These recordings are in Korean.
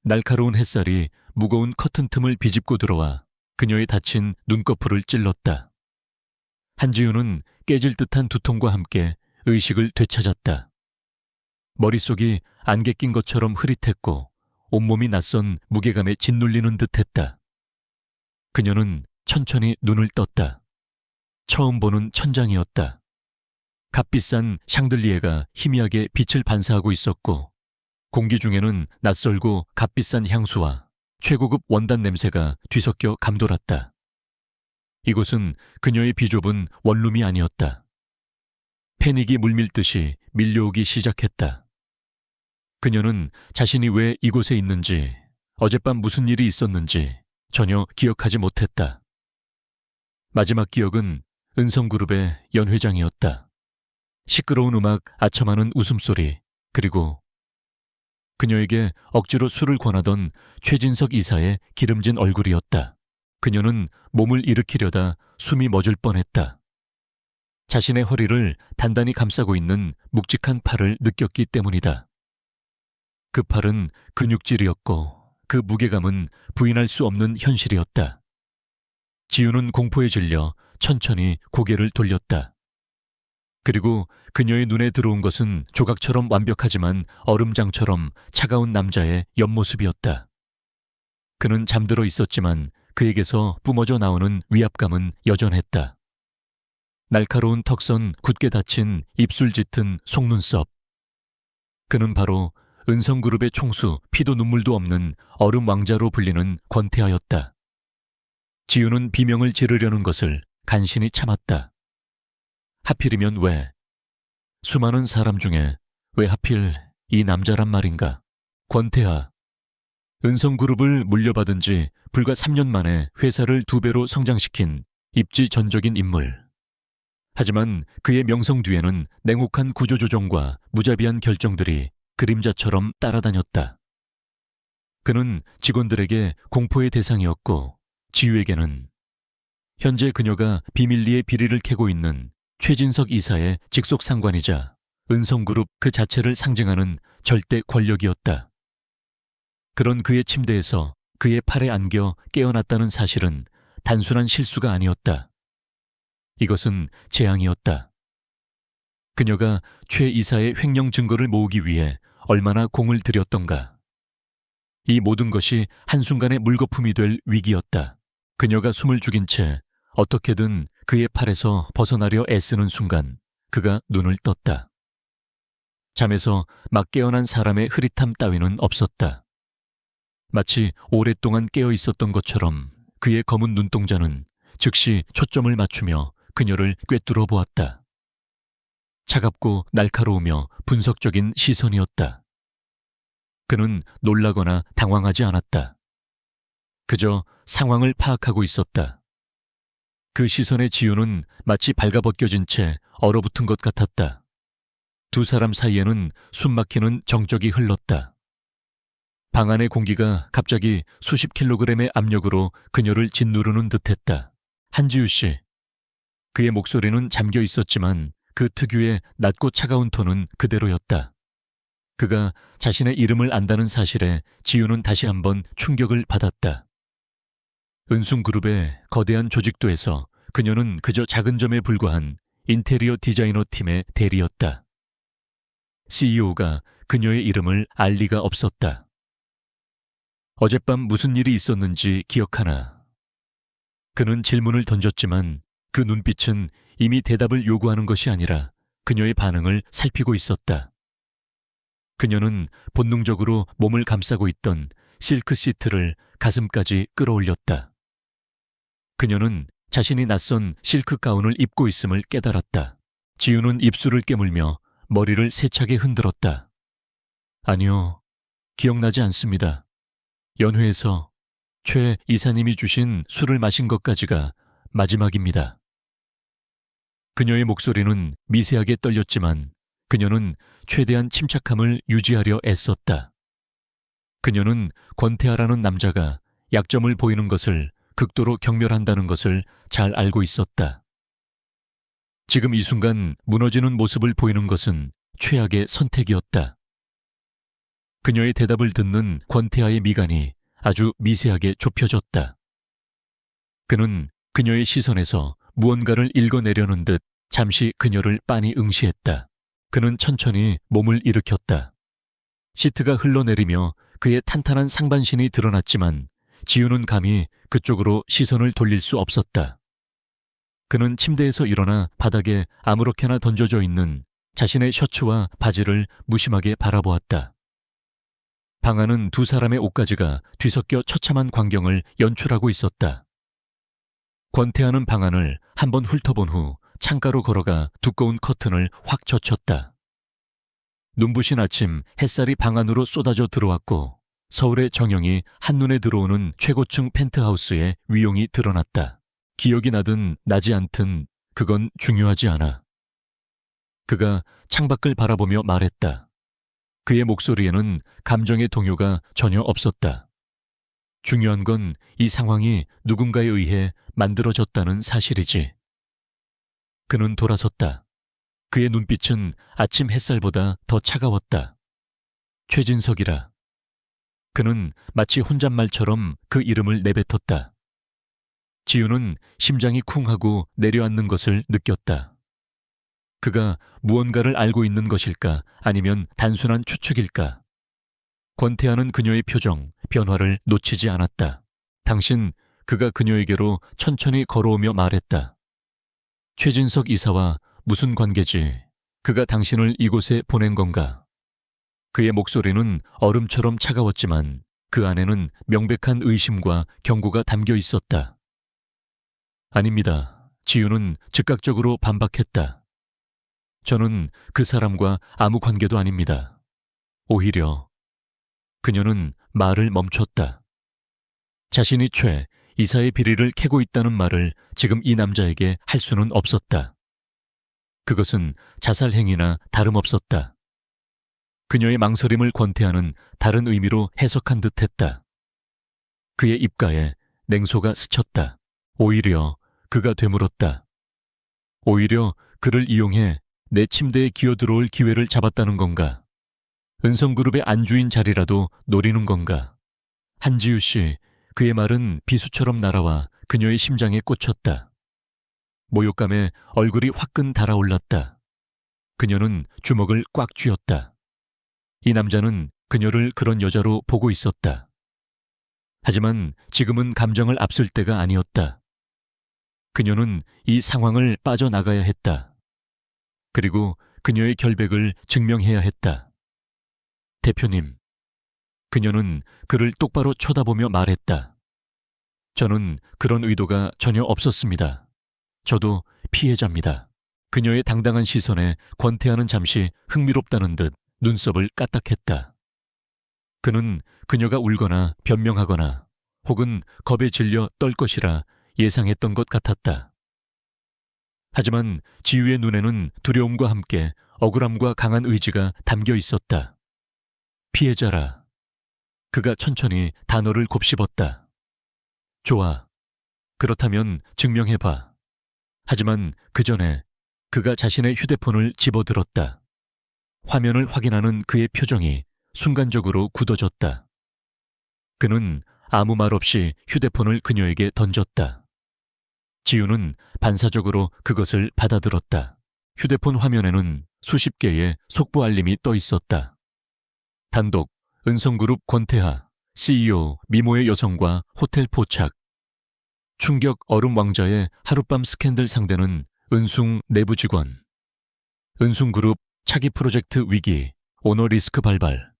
날카로운 햇살이 무거운 커튼 틈을 비집고 들어와 그녀의 다친 눈꺼풀을 찔렀다. 한지우는 깨질 듯한 두통과 함께 의식을 되찾았다. 머릿속이 안개 낀 것처럼 흐릿했고 온몸이 낯선 무게감에 짓눌리는 듯했다. 그녀는 천천히 눈을 떴다. 처음 보는 천장이었다. 값비싼 샹들리에가 희미하게 빛을 반사하고 있었고 공기 중에는 낯설고 값비싼 향수와 최고급 원단 냄새가 뒤섞여 감돌았다. 이곳은 그녀의 비좁은 원룸이 아니었다. 패닉이 물밀듯이 밀려오기 시작했다. 그녀는 자신이 왜 이곳에 있는지, 어젯밤 무슨 일이 있었는지 전혀 기억하지 못했다. 마지막 기억은 은성그룹의 연회장이었다. 시끄러운 음악, 아첨하는 웃음소리, 그리고 그녀에게 억지로 술을 권하던 최진석 이사의 기름진 얼굴이었다. 그녀는 몸을 일으키려다 숨이 멎을 뻔했다. 자신의 허리를 단단히 감싸고 있는 묵직한 팔을 느꼈기 때문이다. 그 팔은 근육질이었고 그 무게감은 부인할 수 없는 현실이었다. 지우는 공포에 질려 천천히 고개를 돌렸다. 그리고 그녀의 눈에 들어온 것은 조각처럼 완벽하지만 얼음장처럼 차가운 남자의 옆모습이었다. 그는 잠들어 있었지만 그에게서 뿜어져 나오는 위압감은 여전했다. 날카로운 턱선 굳게 닫힌 입술 짙은 속눈썹. 그는 바로 은성그룹의 총수 피도 눈물도 없는 얼음 왕자로 불리는 권태하였다. 지우는 비명을 지르려는 것을 간신히 참았다. 하필이면 왜? 수많은 사람 중에 왜 하필 이 남자란 말인가? 권태하. 은성그룹을 물려받은 지 불과 3년 만에 회사를 2배로 성장시킨 입지전적인 인물. 하지만 그의 명성 뒤에는 냉혹한 구조조정과 무자비한 결정들이 그림자처럼 따라다녔다. 그는 직원들에게 공포의 대상이었고 지우에게는 현재 그녀가 비밀리에 비리를 캐고 있는 최진석 이사의 직속 상관이자 은성그룹 그 자체를 상징하는 절대 권력이었다. 그런 그의 침대에서 그의 팔에 안겨 깨어났다는 사실은 단순한 실수가 아니었다. 이것은 재앙이었다. 그녀가 최 이사의 횡령 증거를 모으기 위해 얼마나 공을 들였던가. 이 모든 것이 한순간에 물거품이 될 위기였다. 그녀가 숨을 죽인 채 어떻게든 그의 팔에서 벗어나려 애쓰는 순간 그가 눈을 떴다. 잠에서 막 깨어난 사람의 흐릿함 따위는 없었다. 마치 오랫동안 깨어 있었던 것처럼 그의 검은 눈동자는 즉시 초점을 맞추며 그녀를 꿰뚫어 보았다. 차갑고 날카로우며 분석적인 시선이었다. 그는 놀라거나 당황하지 않았다. 그저 상황을 파악하고 있었다. 그 시선의 지우는 마치 발가벗겨진 채 얼어붙은 것 같았다. 두 사람 사이에는 숨막히는 정적이 흘렀다. 방 안의 공기가 갑자기 수십 킬로그램의 압력으로 그녀를 짓누르는 듯했다. 한지우 씨. 그의 목소리는 잠겨 있었지만 그 특유의 낮고 차가운 톤은 그대로였다. 그가 자신의 이름을 안다는 사실에 지우는 다시 한번 충격을 받았다. 은숭그룹의 거대한 조직도에서 그녀는 그저 작은 점에 불과한 인테리어 디자이너 팀의 대리였다. CEO가 그녀의 이름을 알 리가 없었다. 어젯밤 무슨 일이 있었는지 기억하나? 그는 질문을 던졌지만 그 눈빛은 이미 대답을 요구하는 것이 아니라 그녀의 반응을 살피고 있었다. 그녀는 본능적으로 몸을 감싸고 있던 실크 시트를 가슴까지 끌어올렸다. 그녀는 자신이 낯선 실크 가운을 입고 있음을 깨달았다. 지우는 입술을 깨물며 머리를 세차게 흔들었다. 아니요, 기억나지 않습니다. 연회에서 최 이사님이 주신 술을 마신 것까지가 마지막입니다. 그녀의 목소리는 미세하게 떨렸지만 그녀는 최대한 침착함을 유지하려 애썼다. 그녀는 권태하라는 남자가 약점을 보이는 것을 극도로 경멸한다는 것을 잘 알고 있었다. 지금 이 순간 무너지는 모습을 보이는 것은 최악의 선택이었다. 그녀의 대답을 듣는 권태하의 미간이 아주 미세하게 좁혀졌다. 그는 그녀의 시선에서 무언가를 읽어내려는 듯 잠시 그녀를 빤히 응시했다. 그는 천천히 몸을 일으켰다. 시트가 흘러내리며 그의 탄탄한 상반신이 드러났지만 지우는 감히 그쪽으로 시선을 돌릴 수 없었다. 그는 침대에서 일어나 바닥에 아무렇게나 던져져 있는 자신의 셔츠와 바지를 무심하게 바라보았다. 방 안은 두 사람의 옷가지가 뒤섞여 처참한 광경을 연출하고 있었다. 권태하는 방 안을 한번 훑어본 후 창가로 걸어가 두꺼운 커튼을 확 젖혔다. 눈부신 아침 햇살이 방 안으로 쏟아져 들어왔고 서울의 정영이 한눈에 들어오는 최고층 펜트하우스의 위용이 드러났다. 기억이 나든 나지 않든 그건 중요하지 않아. 그가 창밖을 바라보며 말했다. 그의 목소리에는 감정의 동요가 전혀 없었다. 중요한 건 이 상황이 누군가에 의해 만들어졌다는 사실이지. 그는 돌아섰다. 그의 눈빛은 아침 햇살보다 더 차가웠다. 최진석이라. 그는 마치 혼잣말처럼 그 이름을 내뱉었다. 지우는 심장이 쿵하고 내려앉는 것을 느꼈다. 그가 무언가를 알고 있는 것일까 아니면 단순한 추측일까? 권태하는 그녀의 표정, 변화를 놓치지 않았다. 당신, 그가 그녀에게로 천천히 걸어오며 말했다. 최진석 이사와 무슨 관계지? 그가 당신을 이곳에 보낸 건가? 그의 목소리는 얼음처럼 차가웠지만 그 안에는 명백한 의심과 경고가 담겨 있었다. 아닙니다. 지우는 즉각적으로 반박했다. 저는 그 사람과 아무 관계도 아닙니다. 오히려 그녀는 말을 멈췄다. 자신이 최 이사의 비리를 캐고 있다는 말을 지금 이 남자에게 할 수는 없었다. 그것은 자살 행위나 다름없었다. 그녀의 망설임을 권태하는 다른 의미로 해석한 듯했다. 그의 입가에 냉소가 스쳤다. 오히려 그가 되물었다. 오히려 그를 이용해 내 침대에 기어들어올 기회를 잡았다는 건가? 은성그룹의 안주인 자리라도 노리는 건가? 한지우 씨, 그의 말은 비수처럼 날아와 그녀의 심장에 꽂혔다. 모욕감에 얼굴이 화끈 달아올랐다. 그녀는 주먹을 꽉 쥐었다. 이 남자는 그녀를 그런 여자로 보고 있었다. 하지만 지금은 감정을 앞설 때가 아니었다. 그녀는 이 상황을 빠져나가야 했다. 그리고 그녀의 결백을 증명해야 했다. 대표님. 그녀는 그를 똑바로 쳐다보며 말했다. 저는 그런 의도가 전혀 없었습니다. 저도 피해자입니다. 그녀의 당당한 시선에 권태하는 잠시 흥미롭다는 듯 눈썹을 까딱했다. 그는 그녀가 울거나 변명하거나 혹은 겁에 질려 떨 것이라 예상했던 것 같았다. 하지만 지우의 눈에는 두려움과 함께 억울함과 강한 의지가 담겨 있었다. 피해자라. 그가 천천히 단어를 곱씹었다. 좋아. 그렇다면 증명해봐. 하지만 그 전에 그가 자신의 휴대폰을 집어들었다. 화면을 확인하는 그의 표정이 순간적으로 굳어졌다. 그는 아무 말 없이 휴대폰을 그녀에게 던졌다. 지우는 반사적으로 그것을 받아들었다. 휴대폰 화면에는 수십 개의 속보 알림이 떠 있었다. 단독, 은성그룹 권태하, CEO 미모의 여성과 호텔 포착. 충격 얼음 왕자의 하룻밤 스캔들 상대는 은숭 내부 직원. 은숭그룹 차기 프로젝트 위기, 오너 리스크 발발.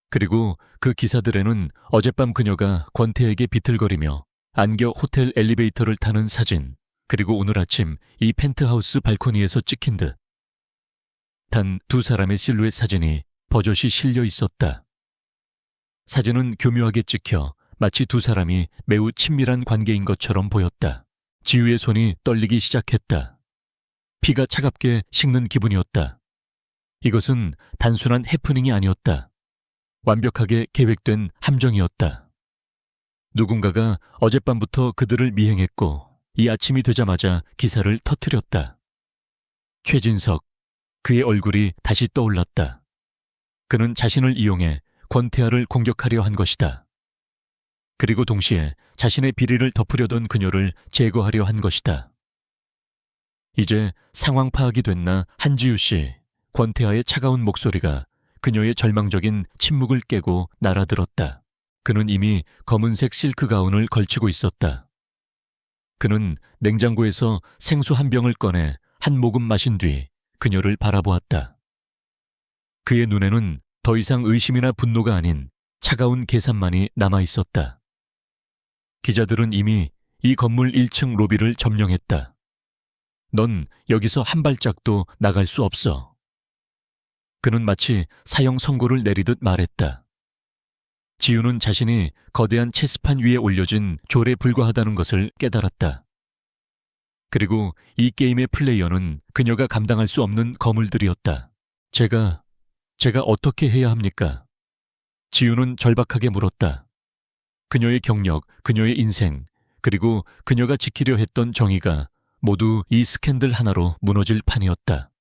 그리고 그 기사들에는 어젯밤 그녀가 권태에게 비틀거리며 안겨 호텔 엘리베이터를 타는 사진, 그리고 오늘 아침 이 펜트하우스 발코니에서 찍힌 듯. 단 두 사람의 실루엣 사진이 버젓이 실려 있었다. 사진은 교묘하게 찍혀 마치 두 사람이 매우 친밀한 관계인 것처럼 보였다. 지우의 손이 떨리기 시작했다. 피가 차갑게 식는 기분이었다. 이것은 단순한 해프닝이 아니었다. 완벽하게 계획된 함정이었다. 누군가가 어젯밤부터 그들을 미행했고 이 아침이 되자마자 기사를 터뜨렸다. 최진석, 그의 얼굴이 다시 떠올랐다. 그는 자신을 이용해 권태아를 공격하려 한 것이다. 그리고 동시에 자신의 비리를 덮으려던 그녀를 제거하려 한 것이다. 이제 상황 파악이 됐나 한지우 씨, 권태아의 차가운 목소리가 그녀의 절망적인 침묵을 깨고 날아들었다. 그는 이미 검은색 실크 가운을 걸치고 있었다. 그는 냉장고에서 생수 한 병을 꺼내 한 모금 마신 뒤 그녀를 바라보았다. 그의 눈에는 더 이상 의심이나 분노가 아닌 차가운 계산만이 남아 있었다. 기자들은 이미 이 건물 1층 로비를 점령했다. 넌 여기서 한 발짝도 나갈 수 없어. 그는 마치 사형 선고를 내리듯 말했다. 지우는 자신이 거대한 체스판 위에 올려진 졸에 불과하다는 것을 깨달았다. 그리고 이 게임의 플레이어는 그녀가 감당할 수 없는 거물들이었다. 제가 어떻게 해야 합니까? 지우는 절박하게 물었다. 그녀의 경력, 그녀의 인생, 그리고 그녀가 지키려 했던 정의가 모두 이 스캔들 하나로 무너질 판이었다.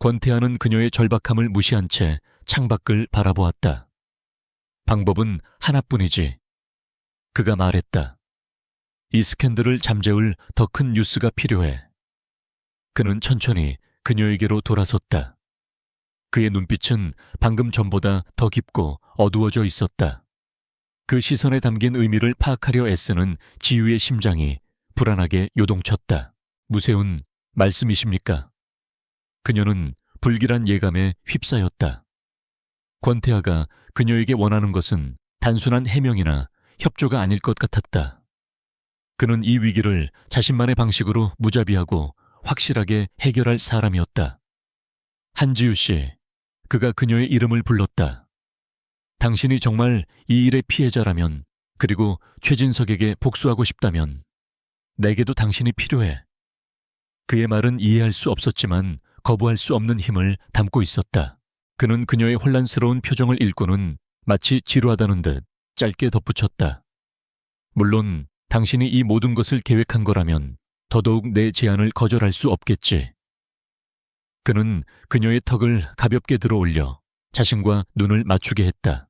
권태아는 그녀의 절박함을 무시한 채 창밖을 바라보았다. 방법은 하나뿐이지. 그가 말했다. 이 스캔들을 잠재울 더 큰 뉴스가 필요해. 그는 천천히 그녀에게로 돌아섰다. 그의 눈빛은 방금 전보다 더 깊고 어두워져 있었다. 그 시선에 담긴 의미를 파악하려 애쓰는 지우의 심장이 불안하게 요동쳤다. 무세운 말씀이십니까? 그녀는 불길한 예감에 휩싸였다. 권태아가 그녀에게 원하는 것은 단순한 해명이나 협조가 아닐 것 같았다. 그는 이 위기를 자신만의 방식으로 무자비하고 확실하게 해결할 사람이었다. 한지우 씨, 그가 그녀의 이름을 불렀다. 당신이 정말 이 일의 피해자라면, 그리고 최진석에게 복수하고 싶다면 내게도 당신이 필요해. 그의 말은 이해할 수 없었지만 거부할 수 없는 힘을 담고 있었다. 그는 그녀의 혼란스러운 표정을 읽고는 마치 지루하다는 듯 짧게 덧붙였다. 물론 당신이 이 모든 것을 계획한 거라면 더더욱 내 제안을 거절할 수 없겠지. 그는 그녀의 턱을 가볍게 들어올려 자신과 눈을 맞추게 했다.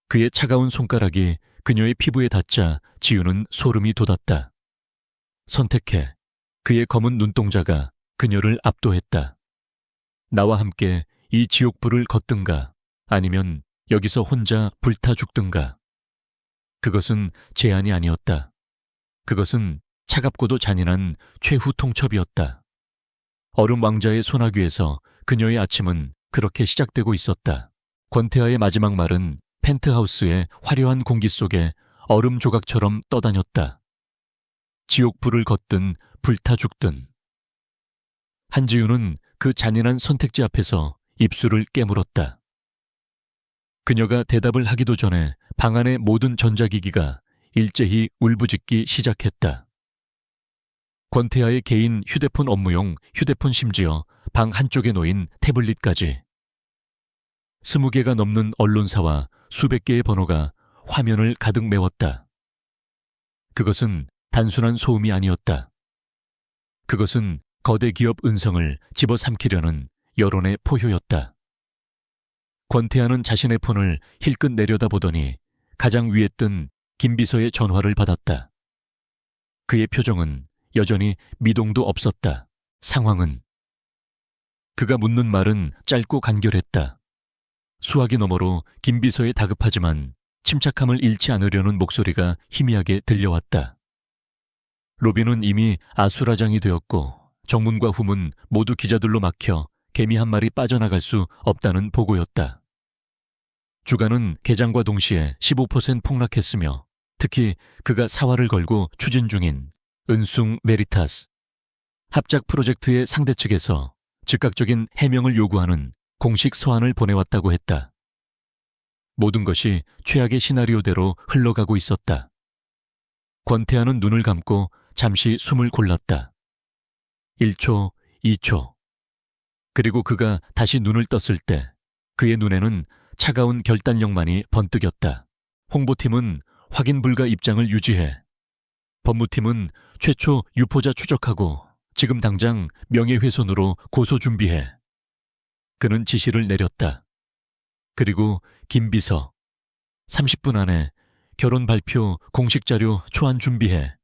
그의 차가운 손가락이 그녀의 피부에 닿자 지우는 소름이 돋았다. 선택해. 그의 검은 눈동자가 그녀를 압도했다. 나와 함께 이 지옥불을 걷든가 아니면 여기서 혼자 불타 죽든가. 그것은 제안이 아니었다. 그것은 차갑고도 잔인한 최후 통첩이었다. 얼음 왕자의 소나귀에서 그녀의 아침은 그렇게 시작되고 있었다. 권태아의 마지막 말은 펜트하우스의 화려한 공기 속에 얼음 조각처럼 떠다녔다. 지옥불을 걷든 불타 죽든. 한지우는 그 잔인한 선택지 앞에서 입술을 깨물었다. 그녀가 대답을 하기도 전에 방 안의 모든 전자기기가 일제히 울부짖기 시작했다. 권태아의 개인 휴대폰 업무용 휴대폰, 심지어 방 한쪽에 놓인 태블릿까지. 20개가 넘는 언론사와 수백 개의 번호가 화면을 가득 메웠다. 그것은 단순한 소음이 아니었다. 그것은 거대 기업 은성을 집어삼키려는 여론의 포효였다. 권태아는 자신의 폰을 힐끗 내려다보더니 가장 위에 뜬 김비서의 전화를 받았다. 그의 표정은 여전히 미동도 없었다. 상황은? 그가 묻는 말은 짧고 간결했다. 수화기 너머로 김비서의 다급하지만 침착함을 잃지 않으려는 목소리가 희미하게 들려왔다. 로비는 이미 아수라장이 되었고 정문과 후문 모두 기자들로 막혀 개미 한 마리 빠져나갈 수 없다는 보고였다. 주가는 개장과 동시에 15% 폭락했으며 특히 그가 사활을 걸고 추진 중인 은숭 메리타스 합작 프로젝트의 상대 측에서 즉각적인 해명을 요구하는 공식 서한을 보내왔다고 했다. 모든 것이 최악의 시나리오대로 흘러가고 있었다. 권태아는 눈을 감고 잠시 숨을 골랐다. 1초, 2초. 그리고 그가 다시 눈을 떴을 때 그의 눈에는 차가운 결단력만이 번뜩였다. 홍보팀은 확인 불가 입장을 유지해. 법무팀은 최초 유포자 추적하고 지금 당장 명예훼손으로 고소 준비해. 그는 지시를 내렸다. 그리고 김비서, 30분 안에 결혼 발표 공식 자료 초안 준비해.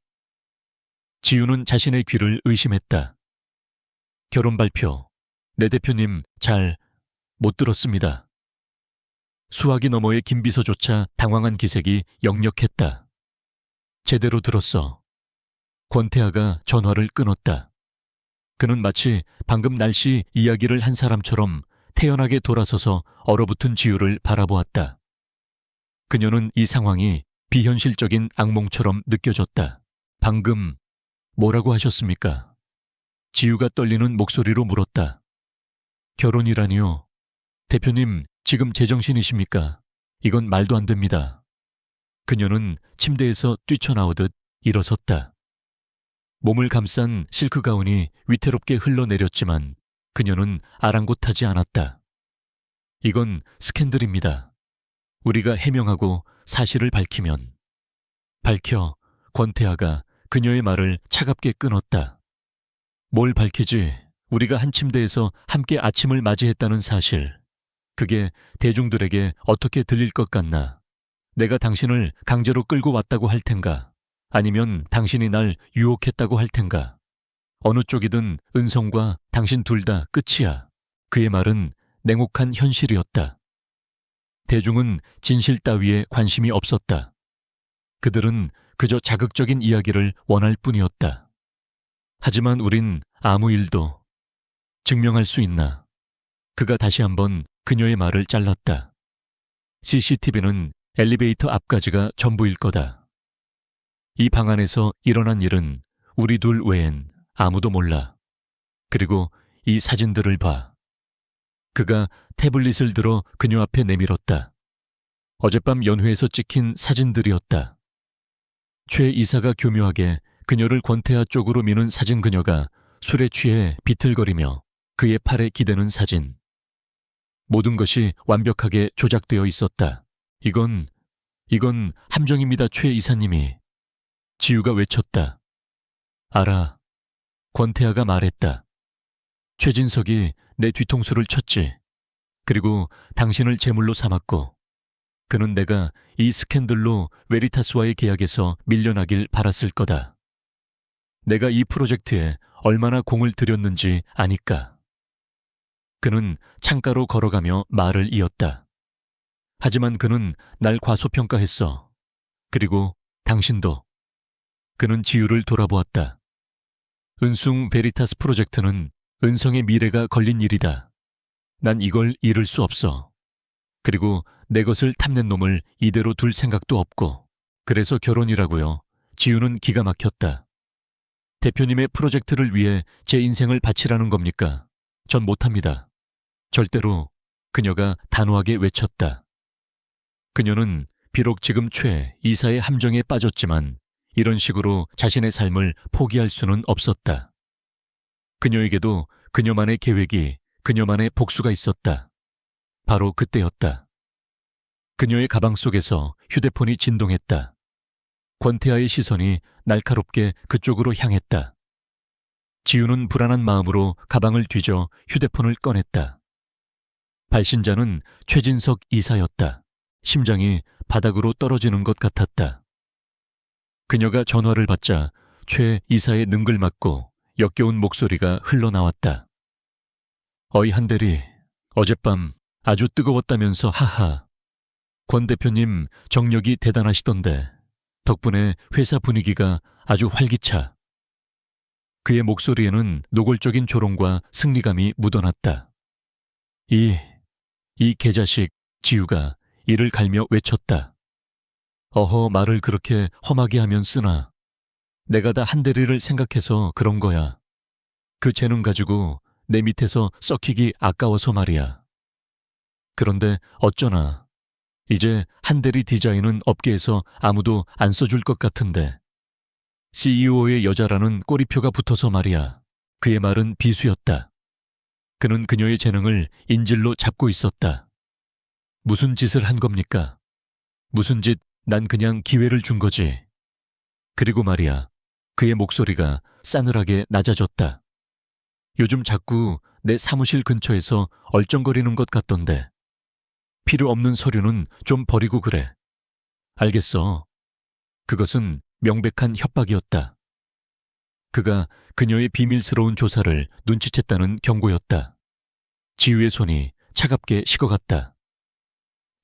지우는 자신의 귀를 의심했다. 결혼 발표, 내 대표님 잘 못 들었습니다. 수화기 너머의 김비서조차 당황한 기색이 역력했다. 제대로 들었어. 권태아가 전화를 끊었다. 그는 마치 방금 날씨 이야기를 한 사람처럼 태연하게 돌아서서 얼어붙은 지우를 바라보았다. 그녀는 이 상황이 비현실적인 악몽처럼 느껴졌다. 방금 뭐라고 하셨습니까? 지우가 떨리는 목소리로 물었다. 결혼이라니요? 대표님, 지금 제정신이십니까? 이건 말도 안 됩니다. 그녀는 침대에서 뛰쳐나오듯 일어섰다. 몸을 감싼 실크 가운이 위태롭게 흘러내렸지만 그녀는 아랑곳하지 않았다. 이건 스캔들입니다. 우리가 해명하고 사실을 밝히면. 밝혀. 권태아가 그녀의 말을 차갑게 끊었다. 뭘 밝히지? 우리가 한 침대에서 함께 아침을 맞이했다는 사실. 그게 대중들에게 어떻게 들릴 것 같나? 내가 당신을 강제로 끌고 왔다고 할 텐가? 아니면 당신이 날 유혹했다고 할 텐가? 어느 쪽이든 은성과 당신 둘 다 끝이야. 그의 말은 냉혹한 현실이었다. 대중은 진실 따위에 관심이 없었다. 그들은 그저 자극적인 이야기를 원할 뿐이었다. 하지만 우린 아무 일도 증명할 수 있나? 그가 다시 한번 그녀의 말을 잘랐다. CCTV는 엘리베이터 앞까지가 전부일 거다. 이 방 안에서 일어난 일은 우리 둘 외엔 아무도 몰라. 그리고 이 사진들을 봐. 그가 태블릿을 들어 그녀 앞에 내밀었다. 어젯밤 연회에서 찍힌 사진들이었다. 최 이사가 교묘하게 그녀를 권태아 쪽으로 미는 사진, 그녀가 술에 취해 비틀거리며 그의 팔에 기대는 사진. 모든 것이 완벽하게 조작되어 있었다. 이건 함정입니다, 최 이사님이. 지우가 외쳤다. 알아. 권태아가 말했다. 최진석이 내 뒤통수를 쳤지. 그리고 당신을 제물로 삼았고, 그는 내가 이 스캔들로 웨리타스와의 계약에서 밀려나길 바랐을 거다. 내가 이 프로젝트에 얼마나 공을 들였는지 아니까. 그는 창가로 걸어가며 말을 이었다. 하지만 그는 날 과소평가했어. 그리고 당신도. 그는 지우를 돌아보았다. 은숭 베리타스 프로젝트는 은성의 미래가 걸린 일이다. 난 이걸 잃을 수 없어. 그리고 내 것을 탐낸 놈을 이대로 둘 생각도 없고. 그래서 결혼이라고요. 지우는 기가 막혔다. 대표님의 프로젝트를 위해 제 인생을 바치라는 겁니까? 전 못합니다. 절대로. 그녀가 단호하게 외쳤다. 그녀는 비록 지금 최 이사의 함정에 빠졌지만 이런 식으로 자신의 삶을 포기할 수는 없었다. 그녀에게도 그녀만의 계획이, 그녀만의 복수가 있었다. 바로 그때였다. 그녀의 가방 속에서 휴대폰이 진동했다. 권태아의 시선이 날카롭게 그쪽으로 향했다. 지우는 불안한 마음으로 가방을 뒤져 휴대폰을 꺼냈다. 발신자는 최진석 이사였다. 심장이 바닥으로 떨어지는 것 같았다. 그녀가 전화를 받자 최 이사의 능글맞고 역겨운 목소리가 흘러나왔다. 어이 한대리, 어젯밤 아주 뜨거웠다면서. 하하. 권 대표님 정력이 대단하시던데 덕분에 회사 분위기가 아주 활기차. 그의 목소리에는 노골적인 조롱과 승리감이 묻어났다. 이 개자식. 지우가 이를 갈며 외쳤다. 어허, 말을 그렇게 험하게 하면 쓰나. 내가 다 한대리를 생각해서 그런 거야. 그 재능 가지고 내 밑에서 썩히기 아까워서 말이야. 그런데 어쩌나. 이제 한대리 디자인은 업계에서 아무도 안 써줄 것 같은데. CEO의 여자라는 꼬리표가 붙어서 말이야. 그의 말은 비수였다. 그는 그녀의 재능을 인질로 잡고 있었다. 무슨 짓을 한 겁니까? 무슨 짓? 난 그냥 기회를 준 거지. 그리고 말이야. 그의 목소리가 싸늘하게 낮아졌다. 요즘 자꾸 내 사무실 근처에서 얼쩡거리는 것 같던데. 필요 없는 서류는 좀 버리고 그래. 알겠어. 그것은 명백한 협박이었다. 그가 그녀의 비밀스러운 조사를 눈치챘다는 경고였다. 지우의 손이 차갑게 식어갔다.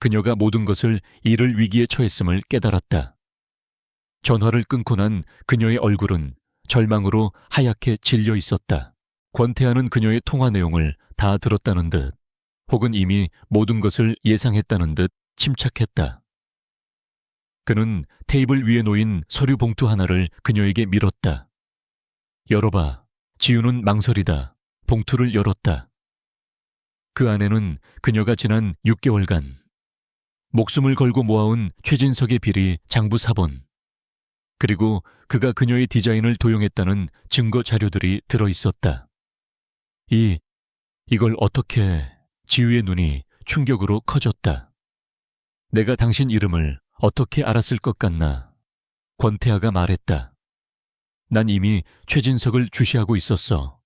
그녀가 모든 것을 잃을 위기에 처했음을 깨달았다. 전화를 끊고 난 그녀의 얼굴은 절망으로 하얗게 질려 있었다. 권태하는 그녀의 통화 내용을 다 들었다는 듯, 혹은 이미 모든 것을 예상했다는 듯 침착했다. 그는 테이블 위에 놓인 서류 봉투 하나를 그녀에게 밀었다. 열어봐. 지우는 망설이다 봉투를 열었다. 그 안에는 그녀가 지난 6개월간 목숨을 걸고 모아온 최진석의 비리 장부 사본, 그리고 그가 그녀의 디자인을 도용했다는 증거 자료들이 들어있었다. 이걸 어떻게... 지우의 눈이 충격으로 커졌다. 내가 당신 이름을 어떻게 알았을 것 같나? 권태하가 말했다. 난 이미 최진석을 주시하고 있었어.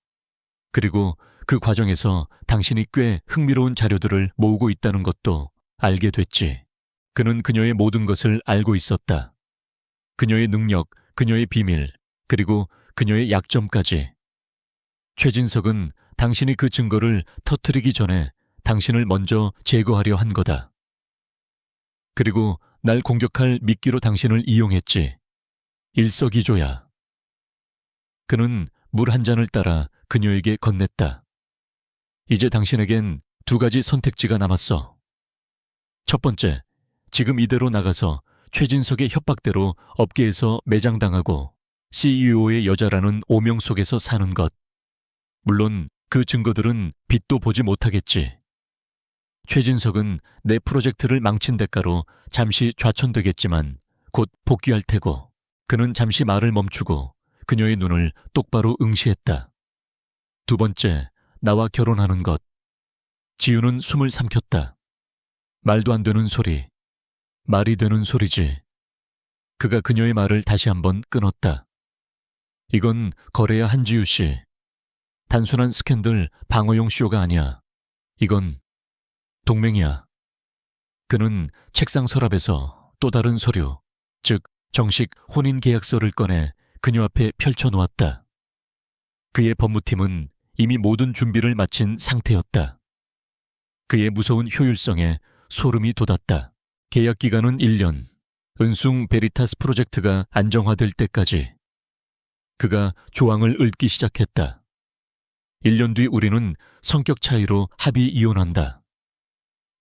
그리고 그 과정에서 당신이 꽤 흥미로운 자료들을 모으고 있다는 것도 알게 됐지. 그는 그녀의 모든 것을 알고 있었다. 그녀의 능력, 그녀의 비밀, 그리고 그녀의 약점까지. 최진석은 당신이 그 증거를 터뜨리기 전에 당신을 먼저 제거하려 한 거다. 그리고 날 공격할 미끼로 당신을 이용했지. 일석이조야. 그는 물 한 잔을 따라 그녀에게 건넸다. 이제 당신에겐 2가지 선택지가 남았어. 첫 번째, 지금 이대로 나가서 최진석의 협박대로 업계에서 매장당하고 CEO의 여자라는 오명 속에서 사는 것. 물론 그 증거들은 빛도 보지 못하겠지. 최진석은 내 프로젝트를 망친 대가로 잠시 좌천되겠지만 곧 복귀할 테고. 그는 잠시 말을 멈추고 그녀의 눈을 똑바로 응시했다. 두 번째, 나와 결혼하는 것. 지우는 숨을 삼켰다. 말도 안 되는 소리. 말이 되는 소리지. 그가 그녀의 말을 다시 한번 끊었다. 이건 거래야 한지우 씨. 단순한 스캔들 방어용 쇼가 아니야. 이건 동맹이야. 그는 책상 서랍에서 또 다른 서류, 즉 정식 혼인 계약서를 꺼내 그녀 앞에 펼쳐놓았다. 그의 법무팀은 이미 모든 준비를 마친 상태였다. 그의 무서운 효율성에 소름이 돋았다. 계약 기간은 1년, 은숭 베리타스 프로젝트가 안정화될 때까지. 그가 조항을 읊기 시작했다. 1년 뒤 우리는 성격 차이로 합의 이혼한다.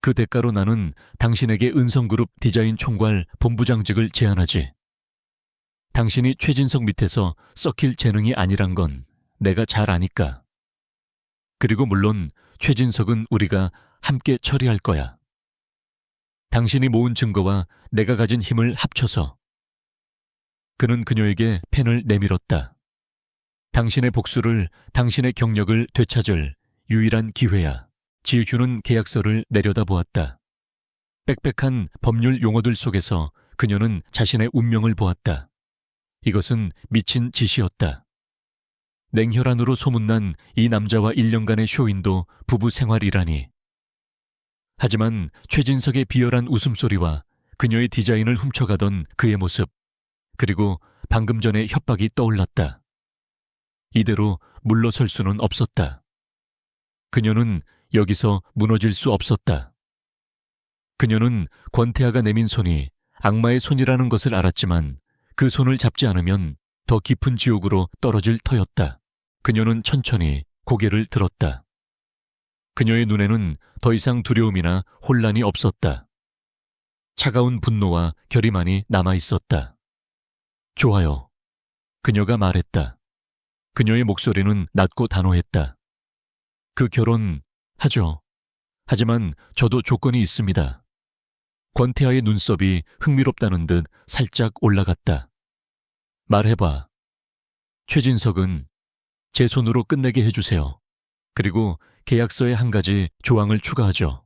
그 대가로 나는 당신에게 은성그룹 디자인 총괄 본부장직을 제안하지. 당신이 최진석 밑에서 썩힐 재능이 아니란 건 내가 잘 아니까. 그리고 물론 최진석은 우리가 함께 처리할 거야. 당신이 모은 증거와 내가 가진 힘을 합쳐서. 그는 그녀에게 펜을 내밀었다. 당신의 복수를, 당신의 경력을 되찾을 유일한 기회야. 지우는 계약서를 내려다보았다. 빽빽한 법률 용어들 속에서 그녀는 자신의 운명을 보았다. 이것은 미친 짓이었다. 냉혈한으로 소문난 이 남자와 1년간의 쇼인도 부부 생활이라니. 하지만 최진석의 비열한 웃음소리와 그녀의 디자인을 훔쳐가던 그의 모습, 그리고 방금 전의 협박이 떠올랐다. 이대로 물러설 수는 없었다. 그녀는 여기서 무너질 수 없었다. 그녀는 권태하가 내민 손이 악마의 손이라는 것을 알았지만 그 손을 잡지 않으면 더 깊은 지옥으로 떨어질 터였다. 그녀는 천천히 고개를 들었다. 그녀의 눈에는 더 이상 두려움이나 혼란이 없었다. 차가운 분노와 결의만이 남아있었다. 좋아요. 그녀가 말했다. 그녀의 목소리는 낮고 단호했다. 그 결혼 하죠. 하지만 저도 조건이 있습니다. 권태하의 눈썹이 흥미롭다는 듯 살짝 올라갔다. 말해봐. 최진석은 제 손으로 끝내게 해주세요. 그리고 계약서에 한 가지 조항을 추가하죠.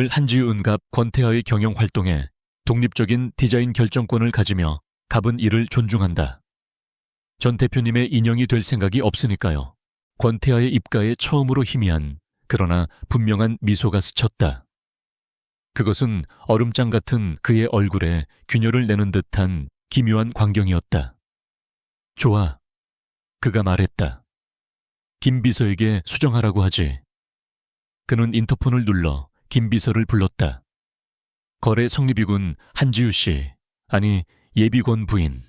한지우 은갑 권태하의 경영 활동에 독립적인 디자인 결정권을 가지며 갑은 이를 존중한다. 전 대표님의 인형이 될 생각이 없으니까요. 권태하의 입가에 처음으로 희미한, 그러나 분명한 미소가 스쳤다. 그것은 얼음장 같은 그의 얼굴에 균열을 내는 듯한 기묘한 광경이었다. 좋아. 그가 말했다. 김 비서에게 수정하라고 하지. 그는 인터폰을 눌러 김 비서를 불렀다. 거래 성립이군 한지우 씨. 아니 예비권 부인.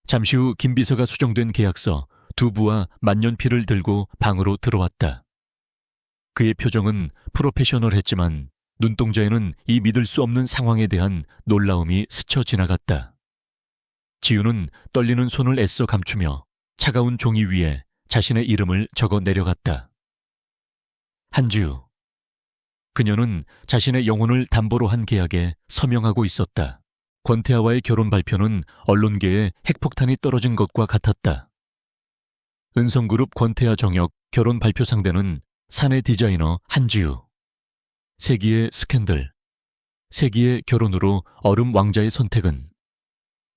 잠시 후 김 비서가 수정된 계약서 두 부와 만년필을 들고 방으로 들어왔다. 그의 표정은 프로페셔널했지만 눈동자에는 이 믿을 수 없는 상황에 대한 놀라움이 스쳐 지나갔다. 지우는 떨리는 손을 애써 감추며 차가운 종이 위에 자신의 이름을 적어 내려갔다. 한지우. 그녀는 자신의 영혼을 담보로 한 계약에 서명하고 있었다. 권태아와의 결혼 발표는 언론계에 핵폭탄이 떨어진 것과 같았다. 은성그룹 권태아 정역 결혼 발표 상대는 사내 디자이너 한지우. 세기의 스캔들. 세기의 결혼으로 얼음 왕자의 선택은.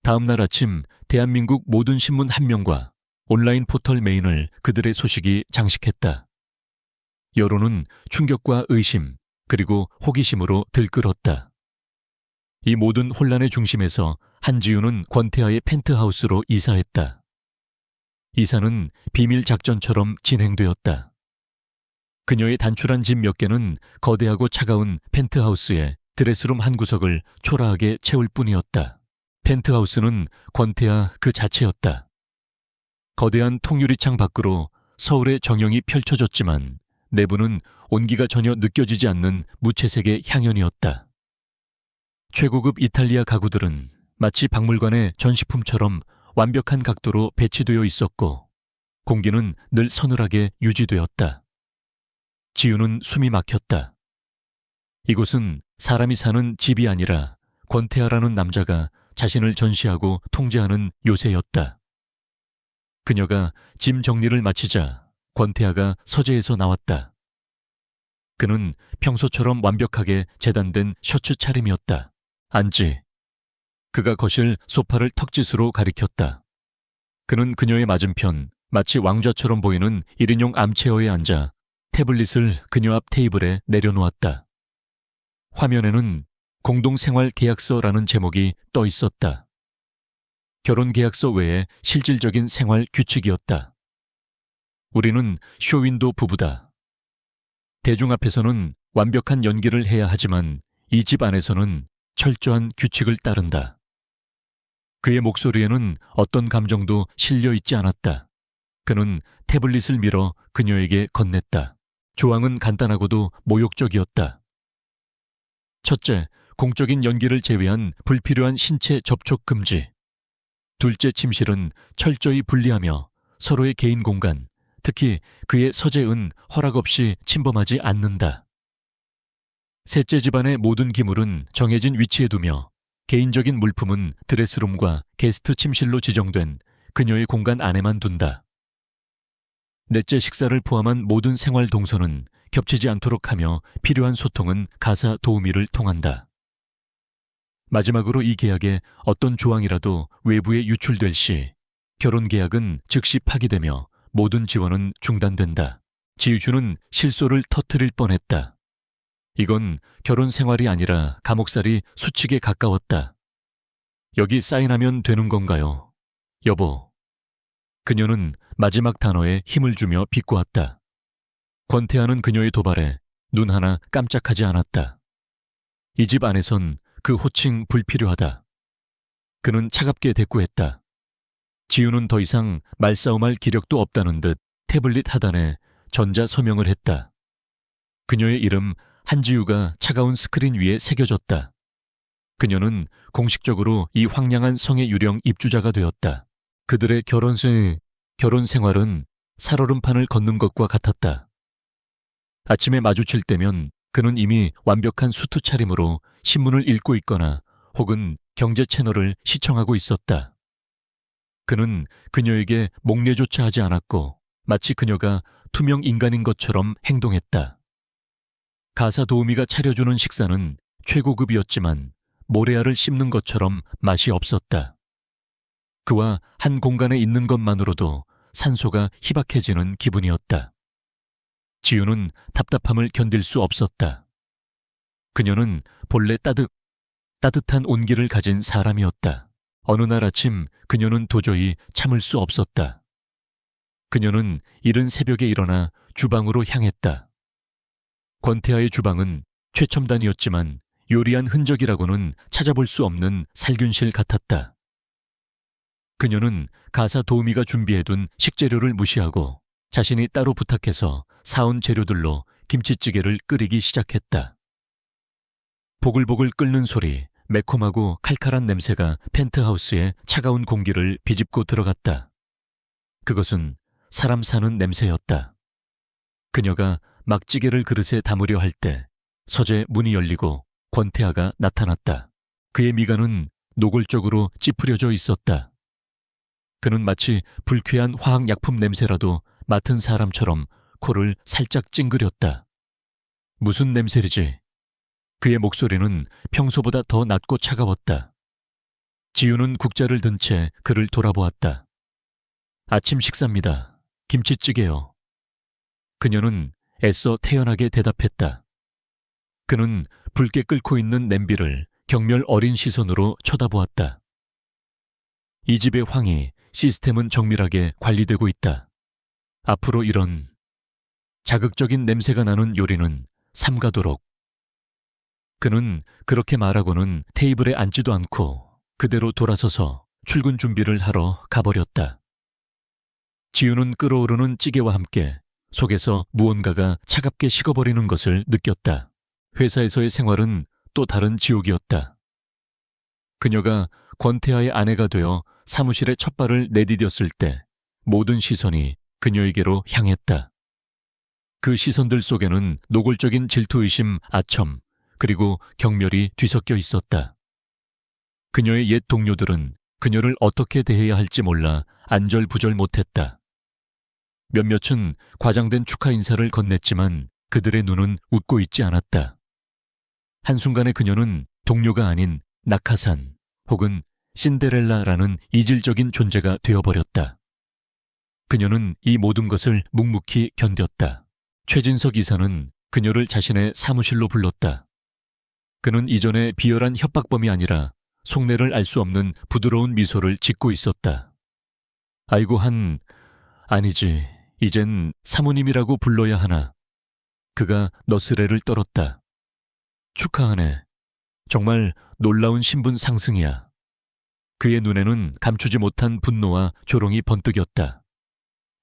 다음 날 아침 대한민국 모든 신문 한 명과 온라인 포털 메인을 그들의 소식이 장식했다. 여론은 충격과 의심 그리고 호기심으로 들끓었다. 이 모든 혼란의 중심에서 한지우는 권태아의 펜트하우스로 이사했다. 이사는 비밀 작전처럼 진행되었다. 그녀의 단출한 집 몇 개는 거대하고 차가운 펜트하우스에 드레스룸 한 구석을 초라하게 채울 뿐이었다. 펜트하우스는 권태아 그 자체였다. 거대한 통유리창 밖으로 서울의 정영이 펼쳐졌지만 내부는 온기가 전혀 느껴지지 않는 무채색의 향연이었다. 최고급 이탈리아 가구들은 마치 박물관의 전시품처럼 완벽한 각도로 배치되어 있었고 공기는 늘 서늘하게 유지되었다. 지우는 숨이 막혔다. 이곳은 사람이 사는 집이 아니라 권태아라는 남자가 자신을 전시하고 통제하는 요새였다. 그녀가 짐 정리를 마치자 권태아가 서재에서 나왔다. 그는 평소처럼 완벽하게 재단된 셔츠 차림이었다. 앉지. 그가 거실 소파를 턱짓으로 가리켰다. 그는 그녀의 맞은편 마치 왕좌처럼 보이는 1인용 암체어에 앉아 태블릿을 그녀 앞 테이블에 내려놓았다. 화면에는 공동생활 계약서라는 제목이 떠 있었다. 결혼 계약서 외에 실질적인 생활 규칙이었다. 우리는 쇼윈도 부부다. 대중 앞에서는 완벽한 연기를 해야 하지만 이 집 안에서는 철저한 규칙을 따른다. 그의 목소리에는 어떤 감정도 실려 있지 않았다. 그는 태블릿을 밀어 그녀에게 건넸다. 조항은 간단하고도 모욕적이었다. 첫째, 공적인 연기를 제외한 불필요한 신체 접촉 금지. 둘째, 침실은 철저히 분리하며 서로의 개인 공간, 특히 그의 서재은 허락 없이 침범하지 않는다. 셋째, 집안의 모든 기물은 정해진 위치에 두며 개인적인 물품은 드레스룸과 게스트 침실로 지정된 그녀의 공간 안에만 둔다. 넷째, 식사를 포함한 모든 생활 동선은 겹치지 않도록 하며 필요한 소통은 가사 도우미를 통한다. 마지막으로 이 계약에 어떤 조항이라도 외부에 유출될 시 결혼 계약은 즉시 파기되며 모든 지원은 중단된다. 지유주는 실소를 터뜨릴 뻔했다. 이건 결혼 생활이 아니라 감옥살이 수칙에 가까웠다. 여기 사인하면 되는 건가요? 여보. 그녀는 마지막 단어에 힘을 주며 비꼬았다. 권태아는 그녀의 도발에 눈 하나 깜짝하지 않았다. 이 집 안에선 그 호칭 불필요하다. 그는 차갑게 대꾸했다. 지우는 더 이상 말싸움할 기력도 없다는 듯 태블릿 하단에 전자 서명을 했다. 그녀의 이름 한지우가 차가운 스크린 위에 새겨졌다. 그녀는 공식적으로 이 황량한 성의 유령 입주자가 되었다. 그들의 결혼 생활은 살얼음판을 걷는 것과 같았다. 아침에 마주칠 때면 그는 이미 완벽한 수트 차림으로 신문을 읽고 있거나 혹은 경제 채널을 시청하고 있었다. 그는 그녀에게 목례조차 하지 않았고 마치 그녀가 투명 인간인 것처럼 행동했다. 가사 도우미가 차려주는 식사는 최고급이었지만 모래알을 씹는 것처럼 맛이 없었다. 그와 한 공간에 있는 것만으로도 산소가 희박해지는 기분이었다. 지우는 답답함을 견딜 수 없었다. 그녀는 본래 따뜻한 온기를 가진 사람이었다. 어느 날 아침 그녀는 도저히 참을 수 없었다. 그녀는 이른 새벽에 일어나 주방으로 향했다. 권태아의 주방은 최첨단이었지만 요리한 흔적이라고는 찾아볼 수 없는 살균실 같았다. 그녀는 가사 도우미가 준비해둔 식재료를 무시하고 자신이 따로 부탁해서 사온 재료들로 김치찌개를 끓이기 시작했다. 보글보글 끓는 소리, 매콤하고 칼칼한 냄새가 펜트하우스에 차가운 공기를 비집고 들어갔다. 그것은 사람 사는 냄새였다. 그녀가 막 찌개를 그릇에 담으려 할 때 서재 문이 열리고 권태아가 나타났다. 그의 미간은 노골적으로 찌푸려져 있었다. 그는 마치 불쾌한 화학약품 냄새라도 맡은 사람처럼 코를 살짝 찡그렸다. 무슨 냄새리지? 그의 목소리는 평소보다 더 낮고 차가웠다. 지우는 국자를 든 채 그를 돌아보았다. 아침 식사입니다. 김치찌개요. 그녀는 애써 태연하게 대답했다. 그는 붉게 끓고 있는 냄비를 경멸 어린 시선으로 쳐다보았다. 이 집의 황희, 시스템은 정밀하게 관리되고 있다. 앞으로 이런 자극적인 냄새가 나는 요리는 삼가도록. 그는 그렇게 말하고는 테이블에 앉지도 않고 그대로 돌아서서 출근 준비를 하러 가버렸다. 지우는 끓어오르는 찌개와 함께 속에서 무언가가 차갑게 식어버리는 것을 느꼈다. 회사에서의 생활은 또 다른 지옥이었다. 그녀가 권태아의 아내가 되어 사무실에 첫 발을 내디뎠을 때 모든 시선이 그녀에게로 향했다. 그 시선들 속에는 노골적인 질투의심, 아첨, 그리고 경멸이 뒤섞여 있었다. 그녀의 옛 동료들은 그녀를 어떻게 대해야 할지 몰라 안절부절 못했다. 몇몇은 과장된 축하 인사를 건넸지만 그들의 눈은 웃고 있지 않았다. 한순간에 그녀는 동료가 아닌 낙하산 혹은 신데렐라라는 이질적인 존재가 되어버렸다. 그녀는 이 모든 것을 묵묵히 견뎠다. 최진석 이사는 그녀를 자신의 사무실로 불렀다. 그는 이전에 비열한 협박범이 아니라 속내를 알 수 없는 부드러운 미소를 짓고 있었다. 아이고 아니지, 이젠 사모님이라고 불러야 하나. 그가 너스레를 떨었다. 축하하네. 정말 놀라운 신분 상승이야. 그의 눈에는 감추지 못한 분노와 조롱이 번뜩였다.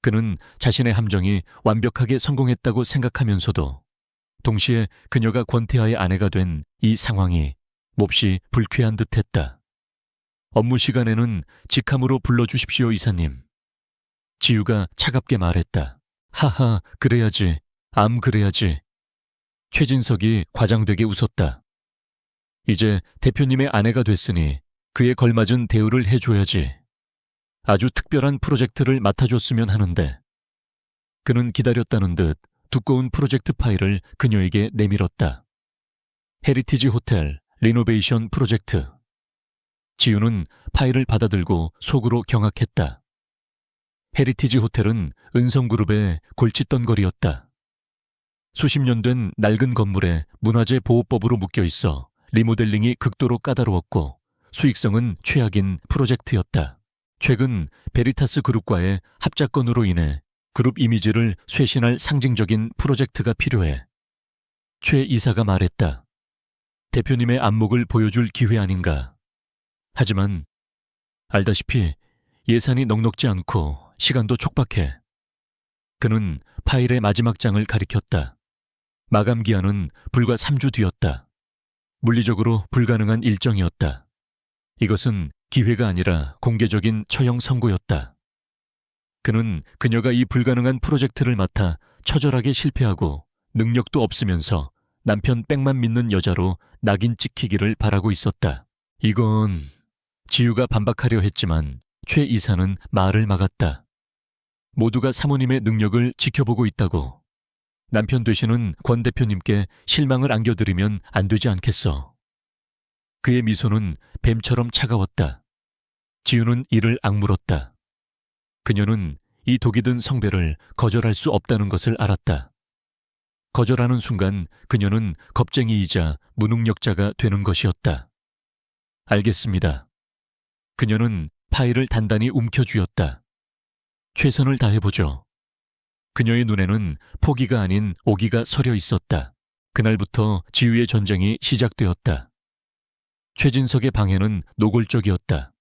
그는 자신의 함정이 완벽하게 성공했다고 생각하면서도 동시에 그녀가 권태아의 아내가 된 이 상황이 몹시 불쾌한 듯했다. 업무 시간에는 직함으로 불러주십시오, 이사님. 지우가 차갑게 말했다. 하하, 그래야지. 그래야지. 최진석이 과장되게 웃었다. 이제 대표님의 아내가 됐으니 그에 걸맞은 대우를 해줘야지. 아주 특별한 프로젝트를 맡아줬으면 하는데. 그는 기다렸다는 듯 두꺼운 프로젝트 파일을 그녀에게 내밀었다. 헤리티지 호텔 리노베이션 프로젝트. 지우는 파일을 받아들고 속으로 경악했다. 헤리티지 호텔은 은성그룹의 골칫덩거리였다. 수십 년 된 낡은 건물에 문화재 보호법으로 묶여 있어 리모델링이 극도로 까다로웠고 수익성은 최악인 프로젝트였다. 최근 베리타스 그룹과의 합작건으로 인해 그룹 이미지를 쇄신할 상징적인 프로젝트가 필요해. 최 이사가 말했다. 대표님의 안목을 보여줄 기회 아닌가. 하지만 알다시피 예산이 넉넉지 않고 시간도 촉박해. 그는 파일의 마지막 장을 가리켰다. 마감 기한은 불과 3주 뒤였다. 물리적으로 불가능한 일정이었다. 이것은 기회가 아니라 공개적인 처형 선고였다. 그는 그녀가 이 불가능한 프로젝트를 맡아 처절하게 실패하고 능력도 없으면서 남편 백만 믿는 여자로 낙인 찍히기를 바라고 있었다. 이건... 지우가 반박하려 했지만 최 이사는 말을 막았다. 모두가 사모님의 능력을 지켜보고 있다고. 남편 되시는 권 대표님께 실망을 안겨드리면 안 되지 않겠어. 그의 미소는 뱀처럼 차가웠다. 지우는 이를 악물었다. 그녀는 이 독이 든 성배를 거절할 수 없다는 것을 알았다. 거절하는 순간 그녀는 겁쟁이이자 무능력자가 되는 것이었다. 알겠습니다. 그녀는 파일을 단단히 움켜쥐었다. 최선을 다해보죠. 그녀의 눈에는 포기가 아닌 오기가 서려 있었다. 그날부터 지우의 전쟁이 시작되었다. 최진석의 방해는 노골적이었다.